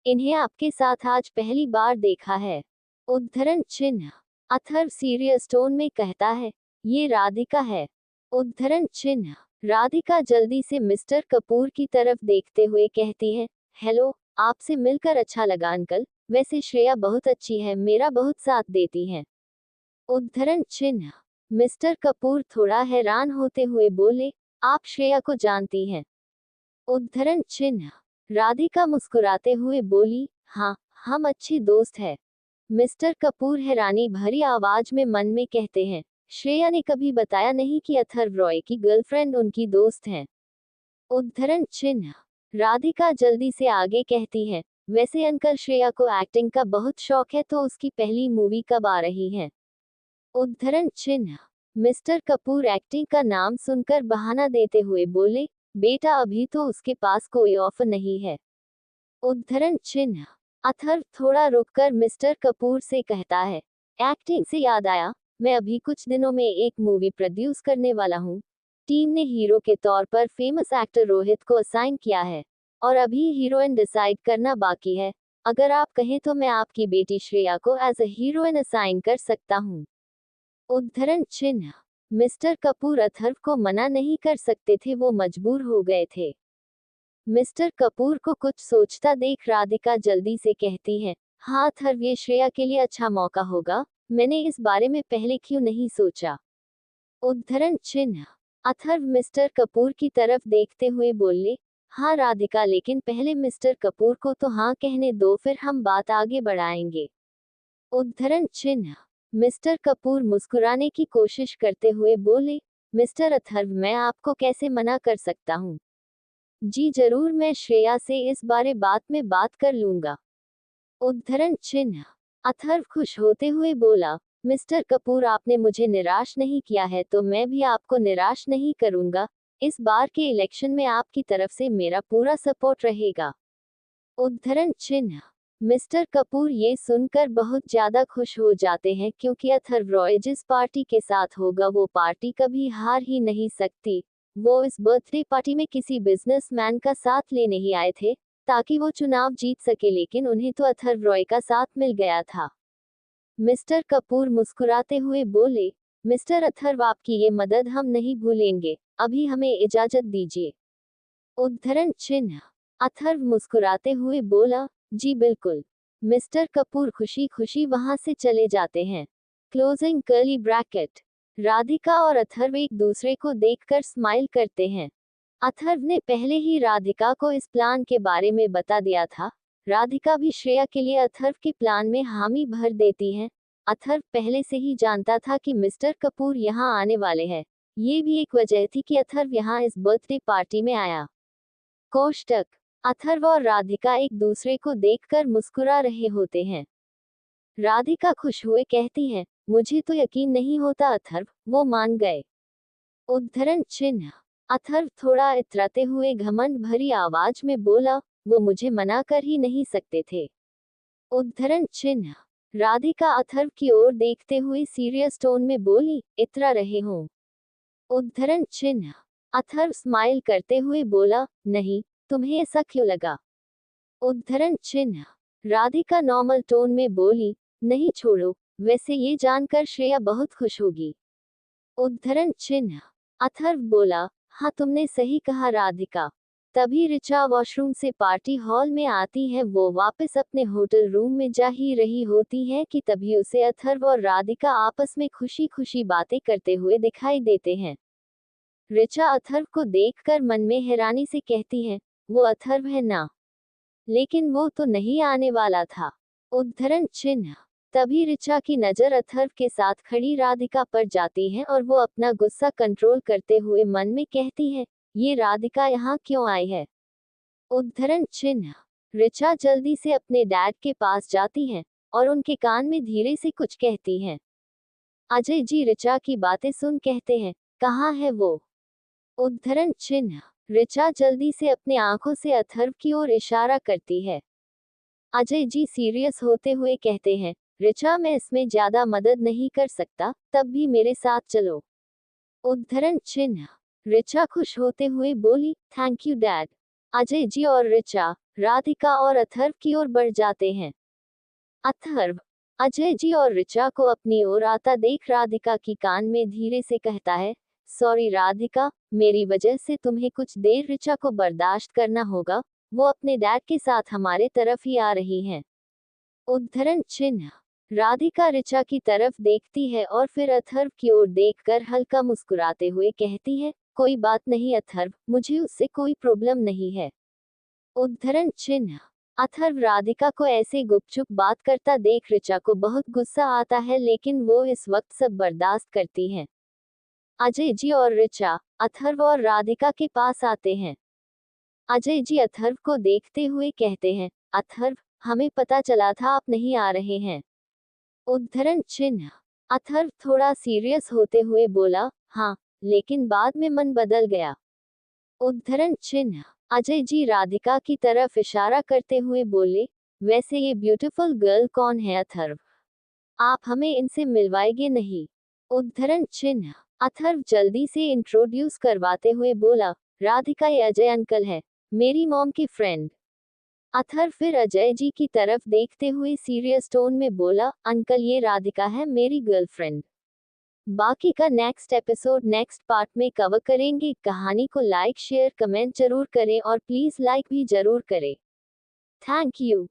इन्हें आपके साथ आज पहली बार देखा है। उद्धरण चिन्ह। अथर्व सीरियस टोन में कहता है, ये राधिका है। उद्धरण चिन्ह। राधिका जल्दी से मिस्टर कपूर की तरफ देखते हुए कहती है, हेलो, आपसे मिलकर अच्छा लगा अंकल। वैसे श्रेया बहुत अच्छी है, मेरा बहुत साथ देती है। उद्धरण चिन्ह। मिस्टर कपूर थोड़ा हैरान होते हुए बोले, आप श्रेया को जानती हैं? उद्धरण चिन्ह। राधिका मुस्कुराते हुए बोली, हाँ, हम अच्छे दोस्त हैं। मिस्टर कपूर हैरानी भरी आवाज में मन में कहते हैं, श्रेया ने कभी बताया नहीं कि अथर्व रॉय की गर्लफ्रेंड उनकी दोस्त है। उद्धरण चिन्ह। राधिका जल्दी से आगे कहती है, वैसे अंकल श्रेया को एक्टिंग का बहुत शौक है, तो उसकी पहली मूवी कब आ रही है? उद्धरण चिन्ह। मिस्टर कपूर एक्टिंग का नाम सुनकर बहाना देते हुए बोले, बेटा अभी तो उसके पास कोई ऑफर नहीं है। उद्धरण चिन्ह। अथर्व थोड़ा रुककर मिस्टर कपूर से कहता है, एक्टिंग से याद आया, मैं अभी कुछ दिनों में एक मूवी प्रोड्यूस करने वाला हूँ। टीम ने हीरो के तौर पर फेमस एक्टर रोहित को असाइन किया है, और अभी हीरोइन डिसाइड करना बाकी है। अगर आप कहें तो मैं आपकी बेटी श्रेया को एज अ हीरोइन असाइन कर सकता हूँ। उद्धरण चिन्ह। मिस्टर कपूर अथर्व को मना नहीं कर सकते थे, वो मजबूर हो गए थे। मिस्टर कपूर को कुछ सोचता देख राधिका जल्दी से कहती है, हाँ अथर्व, ये श्रेया के लिए अच्छा मौका होगा। मैंने इस बारे में पहले क्यों नहीं सोचा? उद्धरण चिन्ह। अथर्व मिस्टर कपूर की तरफ देखते हुए बोले, हाँ राधिका, लेकिन पहले मिस्टर कपूर को तो हाँ कहने दो, फिर हम बात आगे बढ़ाएंगे। उद्धरण चिन्ह। मिस्टर कपूर मुस्कुराने की कोशिश करते हुए बोले, मिस्टर अथर्व, मैं आपको कैसे मना कर सकता हूँ? जी जरूर, मैं श्रेया से इस बारे में बात कर लूंगा। उद्धरण चिन्ह। अथर्व खुश होते हुए बोला, मिस्टर कपूर, आपने मुझे निराश नहीं किया है तो मैं भी आपको निराश नहीं करूंगा। इस बार के इलेक्शन में आपकी तरफ से मेरा पूरा सपोर्ट रहेगा। उद्धरण चिन्ह। मिस्टर कपूर ये सुनकर बहुत ज्यादा खुश हो जाते हैं, क्योंकि अथर्व रॉय जिस पार्टी के साथ होगा वो पार्टी कभी हार ही नहीं सकती। वो इस बर्थडे पार्टी में किसी बिजनेसमैन का साथ लेने ही आए थे, ताकि वो चुनाव जीत सके, लेकिन उन्हें तो अथर्व रॉय का साथ मिल गया था। मिस्टर कपूर मुस्कुराते हुए बोले, मिस्टर अथर्व, आपकी ये मदद हम नहीं भूलेंगे। अभी हमें इजाजत दीजिए। उद्धरण चिन्ह। अथर्व मुस्कुराते हुए बोला, जी बिल्कुल। मिस्टर कपूर खुशी खुशी वहां से चले जाते हैं। Closing curly bracket. राधिका और अथर्व एक दूसरे को देखकर स्माइल करते हैं। अथर्व ने पहले ही राधिका को इस प्लान के बारे में बता दिया था। राधिका भी श्रेया के लिए अथर्व के प्लान में हामी भर देती है। अथर्व पहले से ही जानता था कि मिस्टर कपूर यहाँ आने वाले हैं। ये भी एक वजह थी कि अथर्व यहाँ इस बर्थडे पार्टी में आया। कोष्टक। अथर्व और राधिका एक दूसरे को देखकर मुस्कुरा रहे होते हैं। राधिका खुश हुए कहती है, मुझे तो यकीन नहीं होता अथर्व, वो मान गए। उद्धरण चिन्ह। अथर्व थोड़ा इतराते हुए घमंड भरी आवाज में बोला, वो मुझे मना कर ही नहीं सकते थे। उद्धरण चिन्ह। राधिका अथर्व की ओर देखते हुए सीरियस टोन में बोली, इतरा रहे हो? उद्धरण चिन्ह। अथर्व स्माइल करते हुए बोला, नहीं, तुम्हें ऐसा क्यों लगा? उद्धरण चिन्ह। राधिका नॉर्मल टोन में बोली, नहीं छोड़ो, वैसे ये जानकर श्रेया बहुत खुश होगी। उद्धरण चिन्ह। अथर्व बोला, हाँ तुमने सही कहा राधिका। तभी ऋचा वॉशरूम से पार्टी हॉल में आती है। वो वापस अपने होटल रूम में जा ही रही होती है कि तभी उसे अथर्व और राधिका आपस में खुशी खुशी बातें करते हुए दिखाई देते हैं। ऋचा अथर्व को देखकर मन में हैरानी से कहती है, वो अथर्व है ना? लेकिन वो तो नहीं आने वाला था। उद्धरण चिन्ह। तभी ऋचा की नजर अथर्व के साथ खड़ी राधिका पर जाती है और वो अपना गुस्सा कंट्रोल करते हुए मन में कहती है, ये राधिका यहाँ क्यों आई है? उद्धरण चिन्ह। ऋचा जल्दी से अपने डैड के पास जाती है और उनके कान में धीरे से कुछ कहती है। अजय जी ऋचा की बातें सुन कहते हैं, कहाँ है वो? उद्धरण चिन्ह। ऋचा जल्दी से अपने आंखों से अथर्व की ओर इशारा करती है। अजय जी सीरियस होते हुए कहते हैं, ऋचा, मैं इसमें ज्यादा मदद नहीं कर सकता, तब भी मेरे साथ चलो। उद्धरण चिन्ह। ऋचा खुश होते हुए बोली, thank you dad. Ajay ji और ऋचा राधिका और अथर्व की ओर बढ़ जाते हैं। अथर्व। अजय जी और ऋचा को अपनी ओर आता देख राधिका की कान में धीरे से कहता है, सॉरी राधिका, मेरी वजह से तुम्हें कुछ देर ऋचा को बर्दाश्त करना होगा, वो अपने डैड के साथ हमारे तरफ ही आ रही हैं। उद्धरण चिन्ह। राधिका ऋचा की तरफ देखती है और फिर अथर्व की ओर देखकर हल्का मुस्कुराते हुए कहती है, कोई बात नहीं अथर्व, मुझे उससे कोई प्रॉब्लम नहीं है। उद्धरण चिन्ह। अथर्व राधिका को ऐसे गुपचुप बात करता देख ऋचा को बहुत गुस्सा आता है, लेकिन वो इस वक्त सब बर्दाश्त करती हैं। अजय जी और ऋचा अथर्व और राधिका के पास आते हैं। अजय जी अथर्व को देखते हुए कहते हैं, अथर्व, हमें पता चला था आप नहीं आ रहे हैं। उद्धरण चिन्ह। अथर्व थोड़ा सीरियस होते हुए बोला, हाँ, लेकिन बाद में मन बदल गया। उद्धरण चिन्ह। अजय जी राधिका की तरफ इशारा करते हुए बोले, वैसे ये ब्यूटीफुल गर्ल कौन है अथर्व? आप हमें इनसे मिलवाएंगे नहीं? उद्धरण चिन्ह। अथर्व जल्दी से इंट्रोड्यूस करवाते हुए बोला, राधिका ये अजय अंकल है, मेरी मॉम की फ्रेंड। अथर्व फिर अजय जी की तरफ देखते हुए सीरियस टोन में बोला, अंकल ये राधिका है मेरी गर्लफ्रेंड। बाकी का नेक्स्ट एपिसोड नेक्स्ट पार्ट में कवर करेंगे। कहानी को लाइक शेयर कमेंट जरूर करें और प्लीज लाइक भी जरूर करें। Thank you.